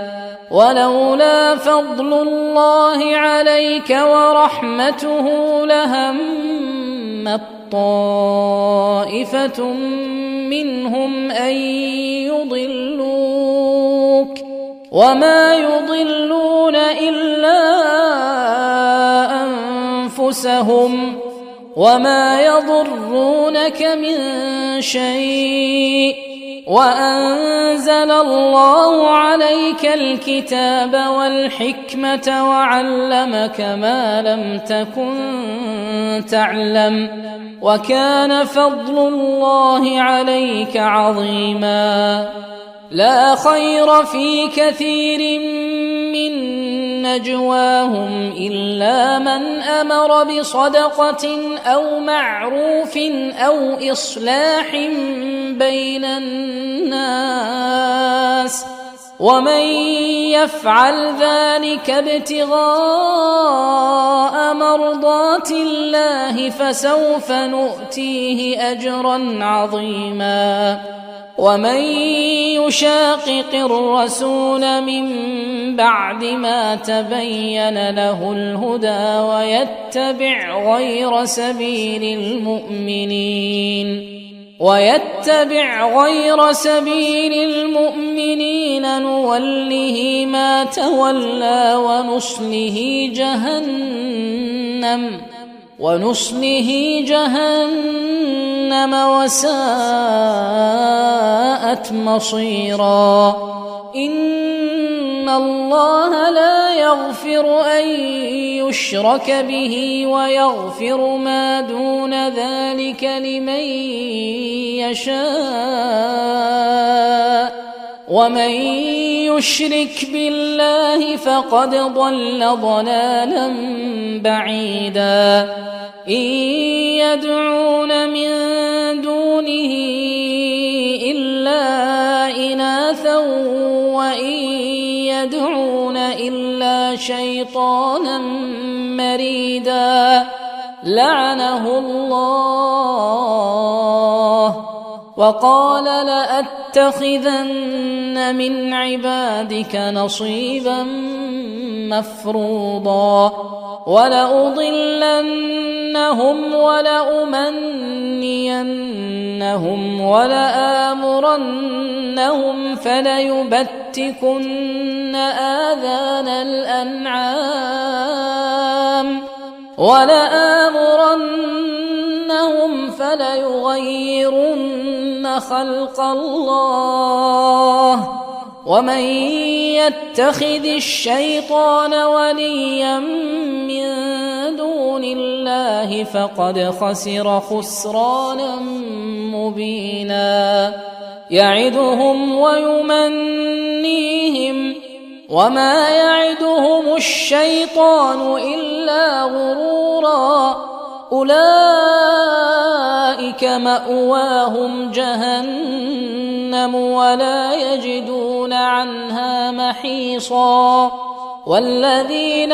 ولولا فضل الله عليك ورحمته لهمت طائفة منهم أن يضلوك وما يضلون إلا أنفسهم وما يضرونك من شيء وأنزل الله عليك الكتاب والحكمة وعلمك ما لم تكن تعلم وكان فضل الله عليك عظيما لا خير في كثير من نجواهم إلا من أمر بصدقة أو معروف أو إصلاح بين الناس ومن يفعل ذلك ابتغاء مرضات الله فسوف نؤتيه أجرا عظيما ومن يشاقق الرسول من بعد ما تبين له الهدى ويتبع غير سبيل المؤمنين نوله ما تولى ونصله جهنم وساءت مصيرا إن الله لا يغفر أن يشرك به ويغفر ما دون ذلك لمن يشاء ومن يشرك بالله فقد ضل ضلالا بعيدا إن يدعون من دونه إلا إناثا وإن يدعون إلا شيطانا مريدا لعنه الله وقال لأتخذن من عبادك نصيبا مفروضا ولأضلنهم ولأمنينهم ولآمرنهم فليبتكن آذان الأنعام ولآمرنهم فليغيرن خلق الله ومن يتخذ الشيطان وليا من دون الله فقد خسر خسرانا مبينا يعدهم ويمنيهم وما يعدهم الشيطان إلا غرورا أولئك مأواهم جهنم ولا يجدون عنها محيصا والذين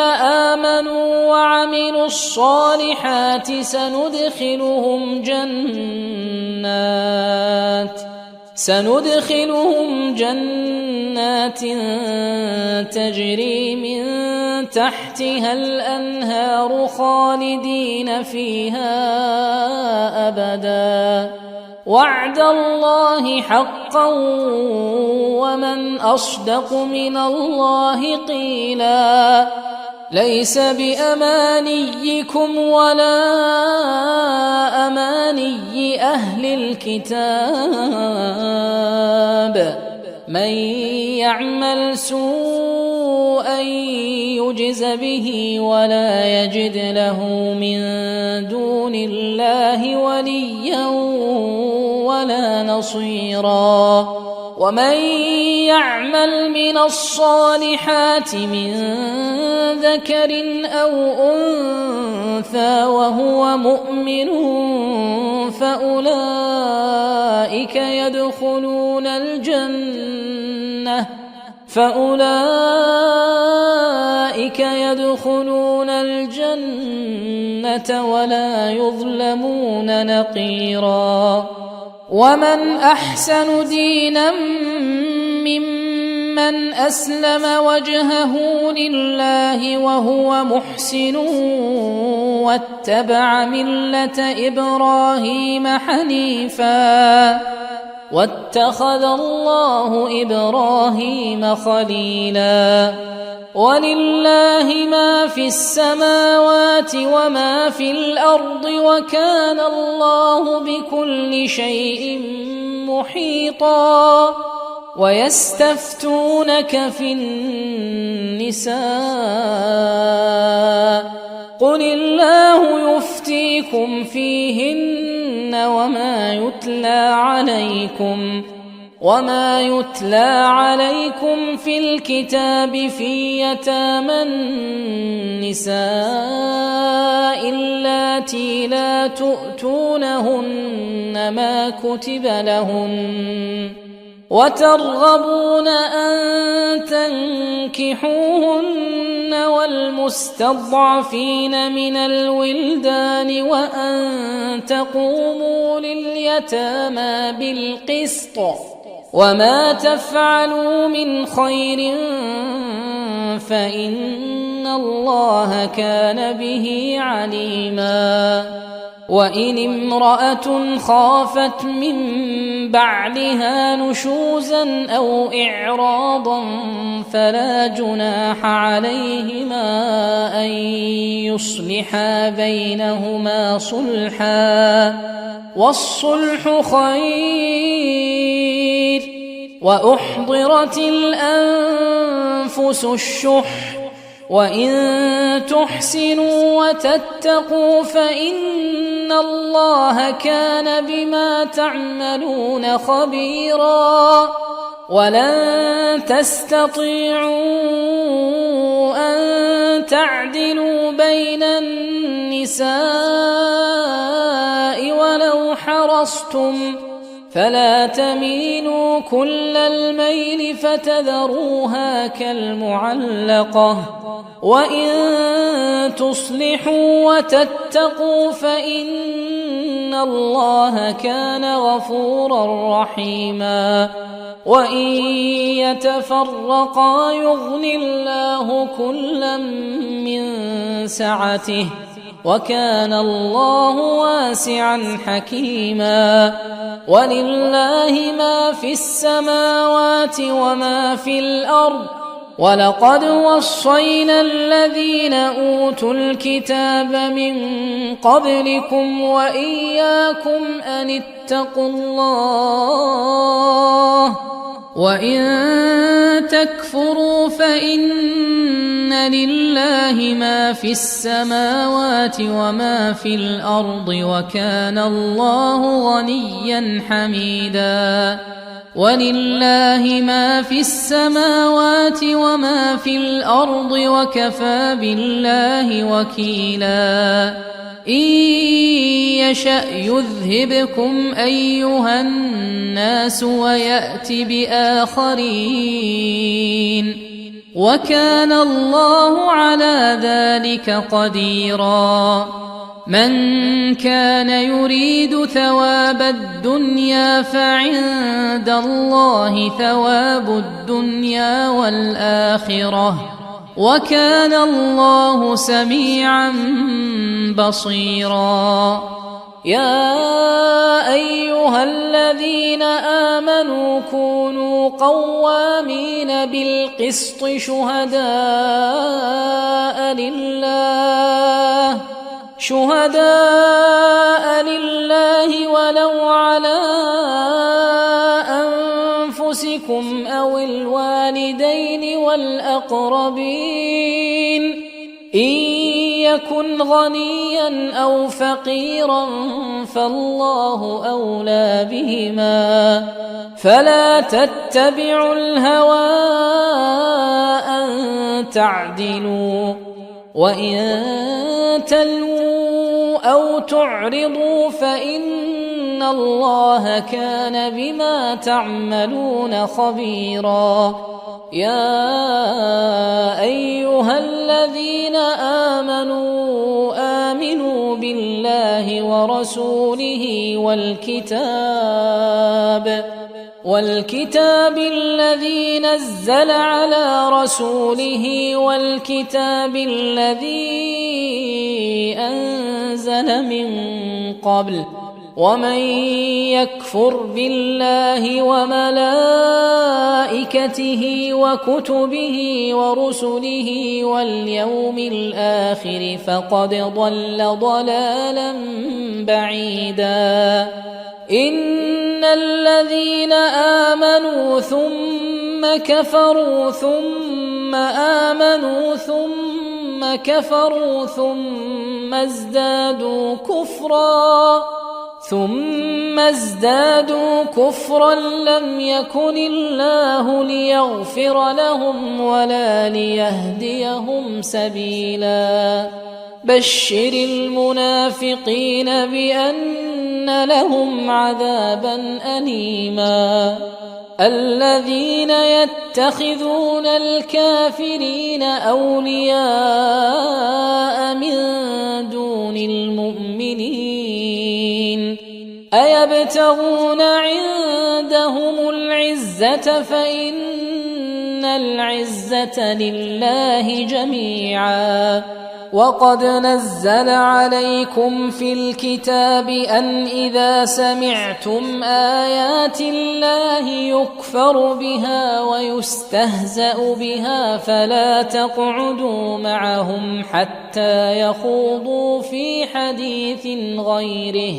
آمنوا وعملوا الصالحات سندخلهم جنات تجري من تحتها الأنهار خالدين فيها أبدا وعد الله حقا ومن أصدق من الله قيلا ليس بأمانيكم ولا أماني أهل الكتاب من يعمل سوءا يجز به ولا يجد له من دون الله وليا ولا نصيرا ومن يعمل من الصالحات من ذكر أو أنثى وهو مؤمن فأولئك يدخلون الجنة ولا يظلمون نقيرا ومن أحسن دينا ممن أسلم وجهه لله وهو محسن واتبع ملة إبراهيم حنيفا واتخذ الله إبراهيم خليلا ولله ما في السماوات وما في الأرض وكان الله بكل شيء محيطا ويستفتونك في النساء قل الله يفتيكم فيهن وما يتلى عليكم في الكتاب في يتامى النساء اللاتي لا تؤتونهن ما كتب لهن وترغبون أن تنكحوهن والمستضعفين من الولدان وأن تقوموا لليتامى بالقسط وما تفعلوا من خير فإن الله كان به عليما وإن امرأة خافت من بعلها نشوزا أو إعراضا فلا جناح عليهما أن يصلحا بينهما صلحا والصلح خير وأحضرت الأنفس الشح وإن تحسنوا وتتقوا فإن الله كان بما تعملون خبيرا ولن تستطيعوا أن تعدلوا بين النساء ولو حرصتم فلا تميلوا كل الميل فتذروها كالمعلقة وإن تصلحوا وتتقوا فإن الله كان غفورا رحيما وإن يتفرقا يغن الله كلا من سعته وكان الله واسعا حكيما ولله ما في السماوات وما في الأرض ولقد وصينا الذين أوتوا الكتاب من قبلكم وإياكم أن اتقوا الله وإن تكفروا فإن لله ما في السماوات وما في الأرض وكان الله غنيا حميدا ولله ما في السماوات وما في الأرض وكفى بالله وكيلا إن يشأ يذهبكم أيها الناس ويأت بآخرين وكان الله على ذلك قديرا من كان يريد ثواب الدنيا فعند الله ثواب الدنيا والآخرة وكان الله سميعا بصيرا يا أيها الذين آمنوا كونوا قوامين بالقسط شهداء لله ولو على أنفسكم أو الوالدين والأقربين إن يكن غنيا أو فقيرا فالله أولى بهما فلا تتبعوا الهوى أن تعدلوا وإن تلووا أو تعرضوا فإن الله كان بما تعملون خبيرا يا أيها الذين آمنوا بالله ورسوله والكتاب الذي نزل على رسوله والكتاب الذي أنزل من قبل ومن يكفر بالله وملائكته وكتبه ورسله واليوم الآخر فقد ضل ضلالا بعيدا إن الذين آمنوا ثم كفروا ثم آمنوا ثم كفروا ثم ازدادوا كفرا لم يكن الله ليغفر لهم ولا ليهديهم سبيلا بشر المنافقين بأن لهم عذابا أليما الذين يتخذون الكافرين أولياء من دون المؤمنين أيبتغون عندهم العزة فإن العزة لله جميعا وقد نزل عليكم في الكتاب أن إذا سمعتم آيات الله يكفر بها ويستهزأ بها فلا تقعدوا معهم حتى يخوضوا في حديث غيره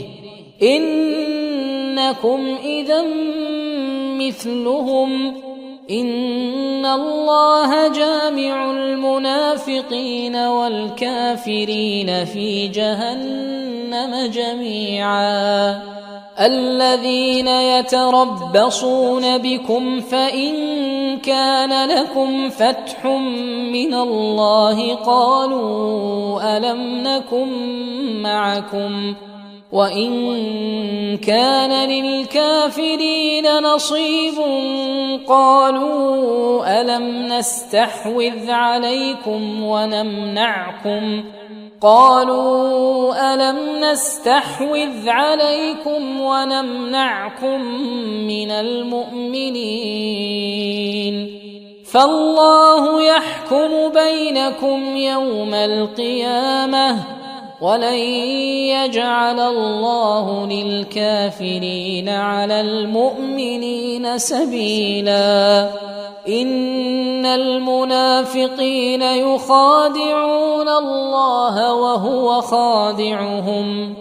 إنكم إذا مثلهم إن الله جامع المنافقين والكافرين في جهنم جميعا الذين يتربصون بكم فإن كان لكم فتح من الله قالوا ألم نكن معكم وإن كان للكافرين نصيب قالوا ألم نستحوذ عليكم قالوا ألم نستحوذ عليكم ونمنعكم من المؤمنين فالله يحكم بينكم يوم القيامة ولن يجعل الله للكافرين على المؤمنين سبيلا إن المنافقين يخادعون الله وهو خادعهم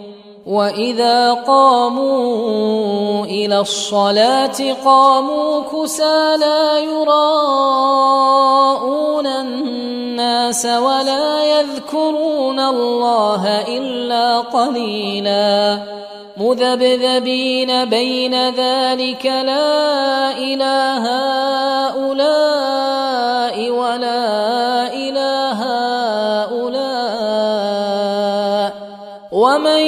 وإذا قاموا إلى الصلاة قاموا كسالى يراءون الناس ولا يذكرون الله إلا قليلا مذبذبين بين ذلك لا إله هؤلاء ولا إله هؤلاء ومن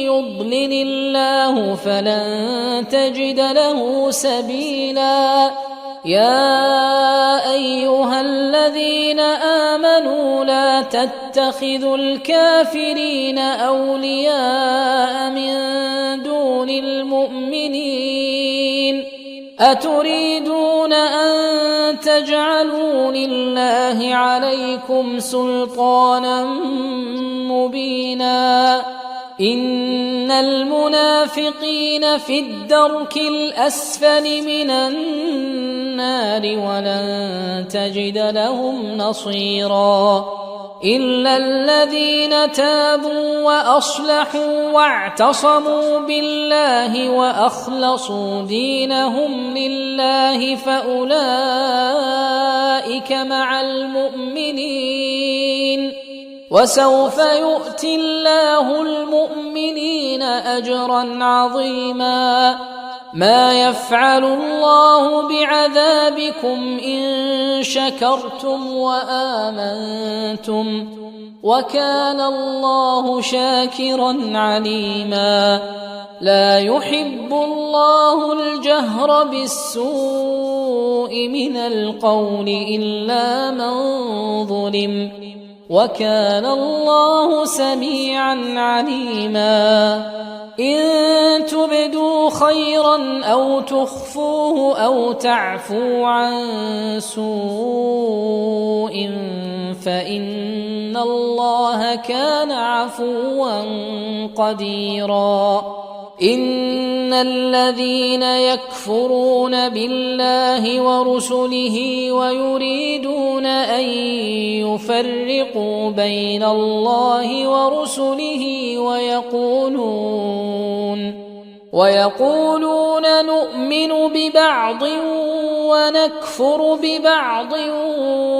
يضلل الله فلن تجد له سبيلا يا أيها الذين آمنوا لا تتخذوا الكافرين أولياء من دون المؤمنين أتريدون أن تجعلوا لله عليكم سلطانا مبينا إن المنافقين في الدرك الأسفل من النار ولن تجد لهم نصيرا إلا الذين تابوا وأصلحوا واعتصموا بالله وأخلصوا دينهم لله فأولئك مع المؤمنين وسوف يؤتي الله المؤمنين أجرا عظيما ما يفعل الله بعذابكم إن شكرتم وآمنتم وكان الله شاكرا عليما لا يحب الله الجهر بالسوء من القول إلا من ظلم وكان الله سميعا عليما إن تبدوا خيرا أو تخفوه أو تعفوا عن سوء فإن الله كان عفوا قديرا إن الذين يكفرون بالله ورسله ويريدون أن يفرقوا بين الله ورسله ويقولون نؤمن ببعض ونكفر ببعض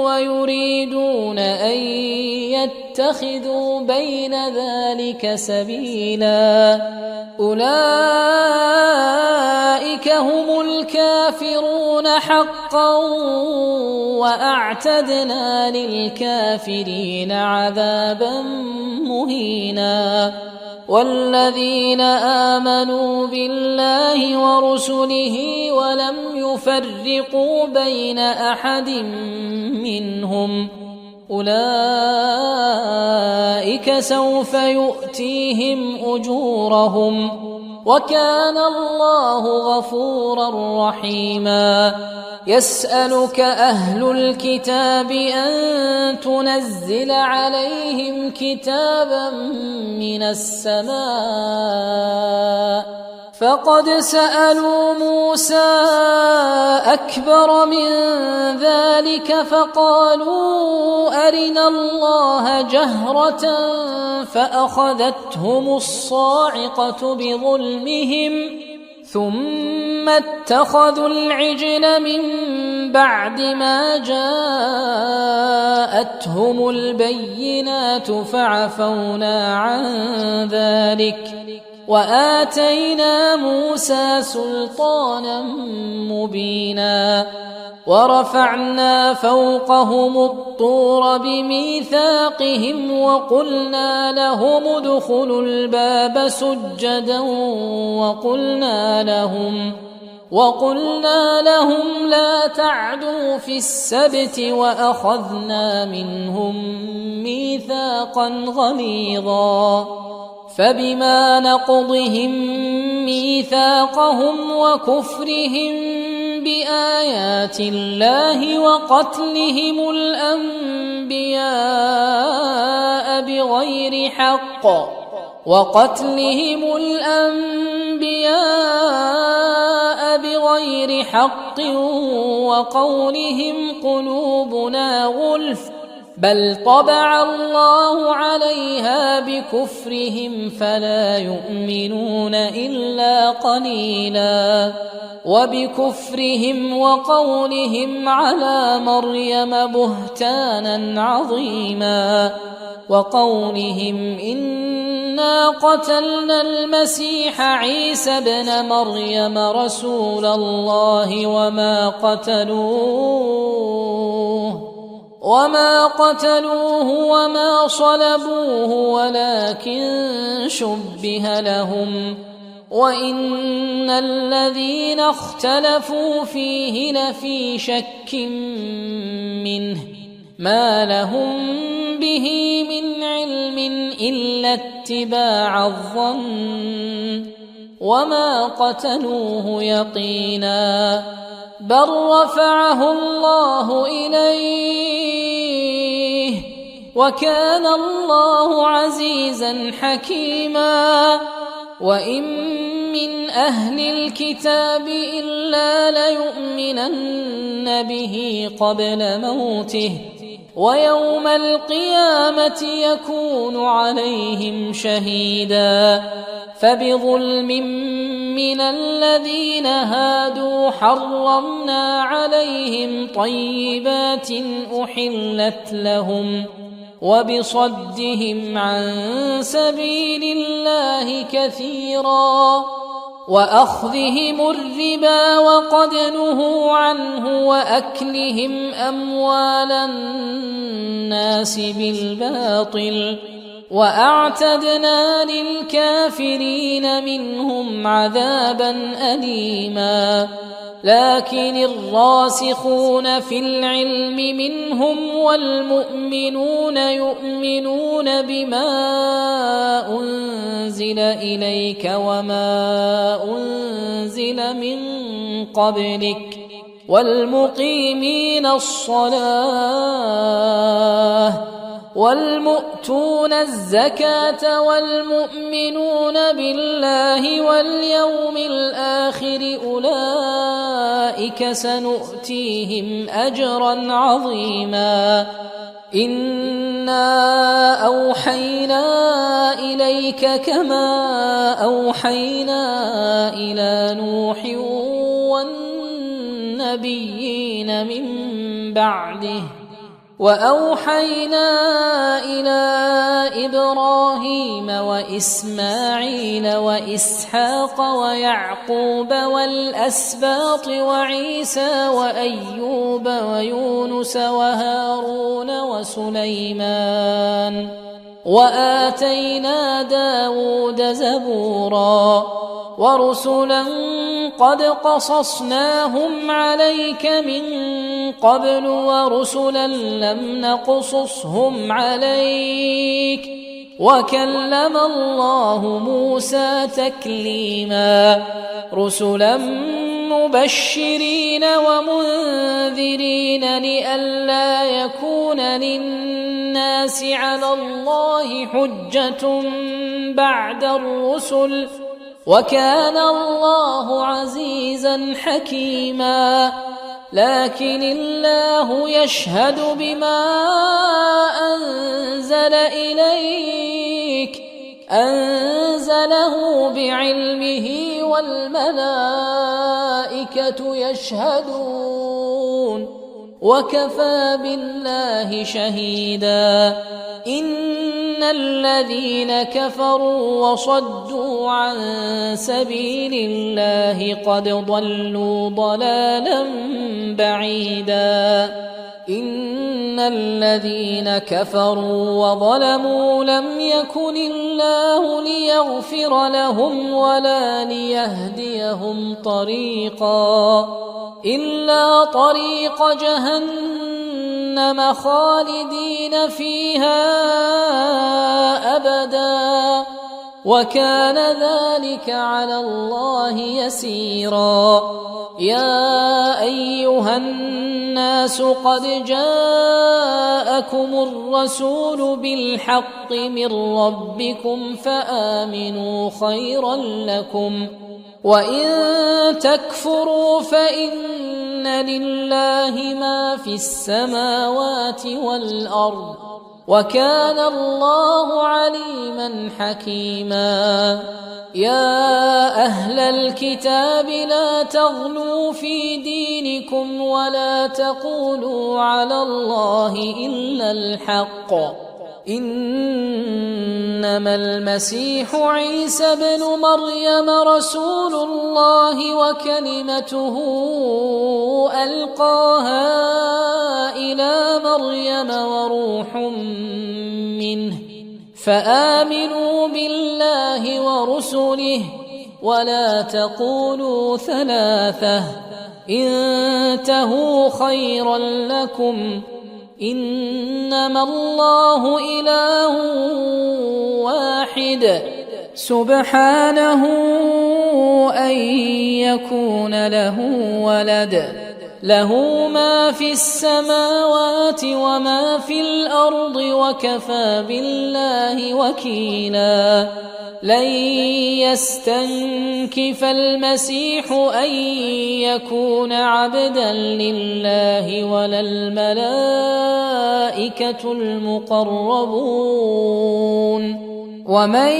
ويريدون أن يتخذوا بين ذلك سبيلا أولئك هم الكافرون حقا وأعتدنا للكافرين عذابا مهينا والذين آمنوا بالله ورسله ولم يفرقوا بين أحد منهم أولئك سوف يؤتيهم أجورهم وكان الله غفورا رحيما يسألك أهل الكتاب أن تنزل عليهم كتابا من السماء فقد سألوا موسى أكبر من ذلك فقالوا أرنا الله جهرة فأخذتهم الصاعقة بظلمهم ثم اتخذوا العجل من بعد ما جاءتهم البينات فعفونا عن ذلك وآتينا موسى سلطانا مبينا ورفعنا فوقهم الطور بميثاقهم وقلنا لهم ادخلوا الباب سجدا وقلنا لهم لا تعدوا في السبت وأخذنا منهم ميثاقا غليظا فبما نقضهم ميثاقهم وكفرهم بآيات الله وقتلهم الأنبياء بغير حق وقولهم قلوبنا غلف بل طبع الله عليها بكفرهم فلا يؤمنون إلا قليلا وبكفرهم وقولهم على مريم بهتانا عظيما وقولهم إنا قتلنا المسيح عيسى ابن مريم رسول الله وما قتلوه وما صلبوه ولكن شبه لهم وإن الذين اختلفوا فيه لفي شك منه ما لهم به من علم إلا اتباع الظن وما قتلوه يقينا بل رفعه الله إليه وكان الله عزيزا حكيما وإن من أهل الكتاب إلا ليؤمنن به قبل موته ويوم القيامة يكون عليهم شهيدا فبظلم من الذين هادوا حرمنا عليهم طيبات أحلت لهم وبصدهم عن سبيل الله كثيرا وأخذهم الربا وقد نهوا عنه وأكلهم أموال الناس بالباطل وأعتدنا للكافرين منهم عذابا أليما لكن الراسخون في العلم منهم والمؤمنون يؤمنون بما أنزل إليك وما أنزل من قبلك والمقيمين الصلاة والمؤتون الزكاة والمؤمنون بالله واليوم الآخر أولئك سنؤتيهم أجرا عظيما إنا أوحينا إليك كما أوحينا إلى نوح والنبيين من بعده وأوحينا إلى إبراهيم وإسماعيل وإسحاق ويعقوب والأسباط وعيسى وأيوب ويونس وهارون وسليمان وآتينا داود زبورا ورسلا قد قصصناهم عليك من قبل ورسلا لم نقصصهم عليك وكلم الله موسى تكليما رسلا مبشرين ومنذرين لئلا يكون للناس على الله حجة بعد الرسل وكان الله عزيزا حكيما لكن الله يشهد بما أنزل إليك أنزله بعلمه والملائكة يشهدون وكفى بالله شهيدا إن الذين كفروا وصدوا عن سبيل الله قد ضلوا ضلالا بعيدا إن الذين كفروا وظلموا لم يكن الله ليغفر لهم ولا ليهديهم طريقا إلا طريق جهنم خالدين فيها أبدا وكان ذلك على الله يسيرا. يا أيها الناس قد جاءكم الرسول بالحق من ربكم فآمنوا خيرا لكم وإن تكفروا فإن لله ما في السماوات والأرض وكان الله عليما حكيما. يا أهل الكتاب لا تغلوا في دينكم ولا تقولوا على الله إلا الحق إنما المسيح عيسى بن مريم رسول الله وكلمته ألقاها إلى مريم وروح منه فآمنوا بالله ورسله ولا تقولوا ثلاثة انتهوا خيرا لكم إنما الله إله واحد سبحانه أن يكون له ولد له ما في السماوات وما في الأرض وكفى بالله وكيلا. لن يستنكف المسيح أن يكون عبدا لله ولا الملائكة المقربون ومن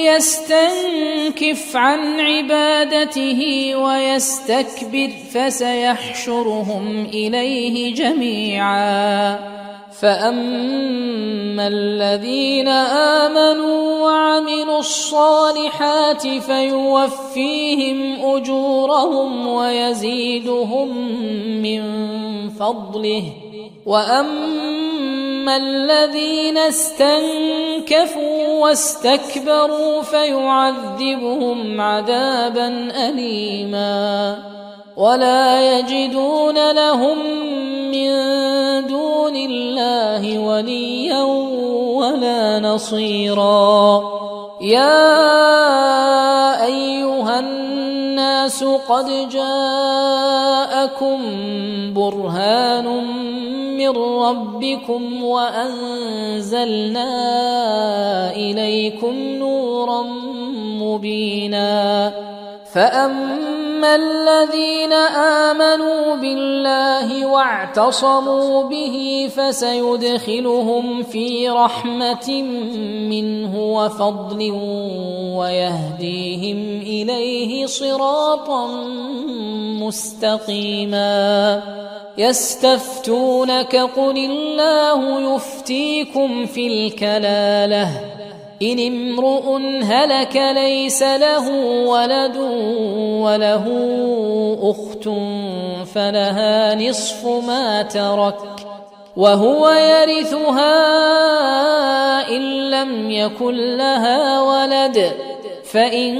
يستنكف عن عبادته ويستكبر فسيحشرهم إليه جميعا. فأما الذين آمنوا وعملوا الصالحات فيوفيهم أجورهم ويزيدهم من فضله وأما الذين استنكفوا واستكبروا فيعذبهم عذابا أليما ولا يجدون لهم من دون الله وليا ولا نصيرا. يا أيها الناس قد جاءكم برهان من ربكم وأنزلنا إليكم نورا مبينا. فأما الذين آمنوا بالله واعتصموا به فسيدخلهم في رحمة منه وفضل ويهديهم إليه صراطا مستقيما. يستفتونك قل الله يفتيكم في الكلالة إن امرؤ هلك ليس له ولد وله أخت فلها نصف ما ترك وهو يرثها إن لم يكن لها ولد فإن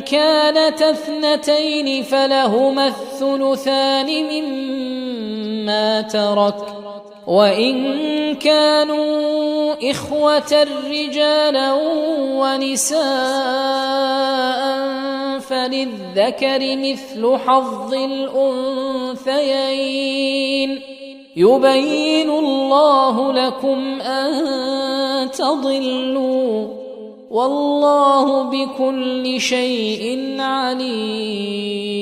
كانت اثنتين فلهما الثلثان مما ترك وإن كانوا إخوة رجالا ونساء فللذكر مثل حظ الأنثيين يبين الله لكم أن تضلوا والله بكل شيء عليم.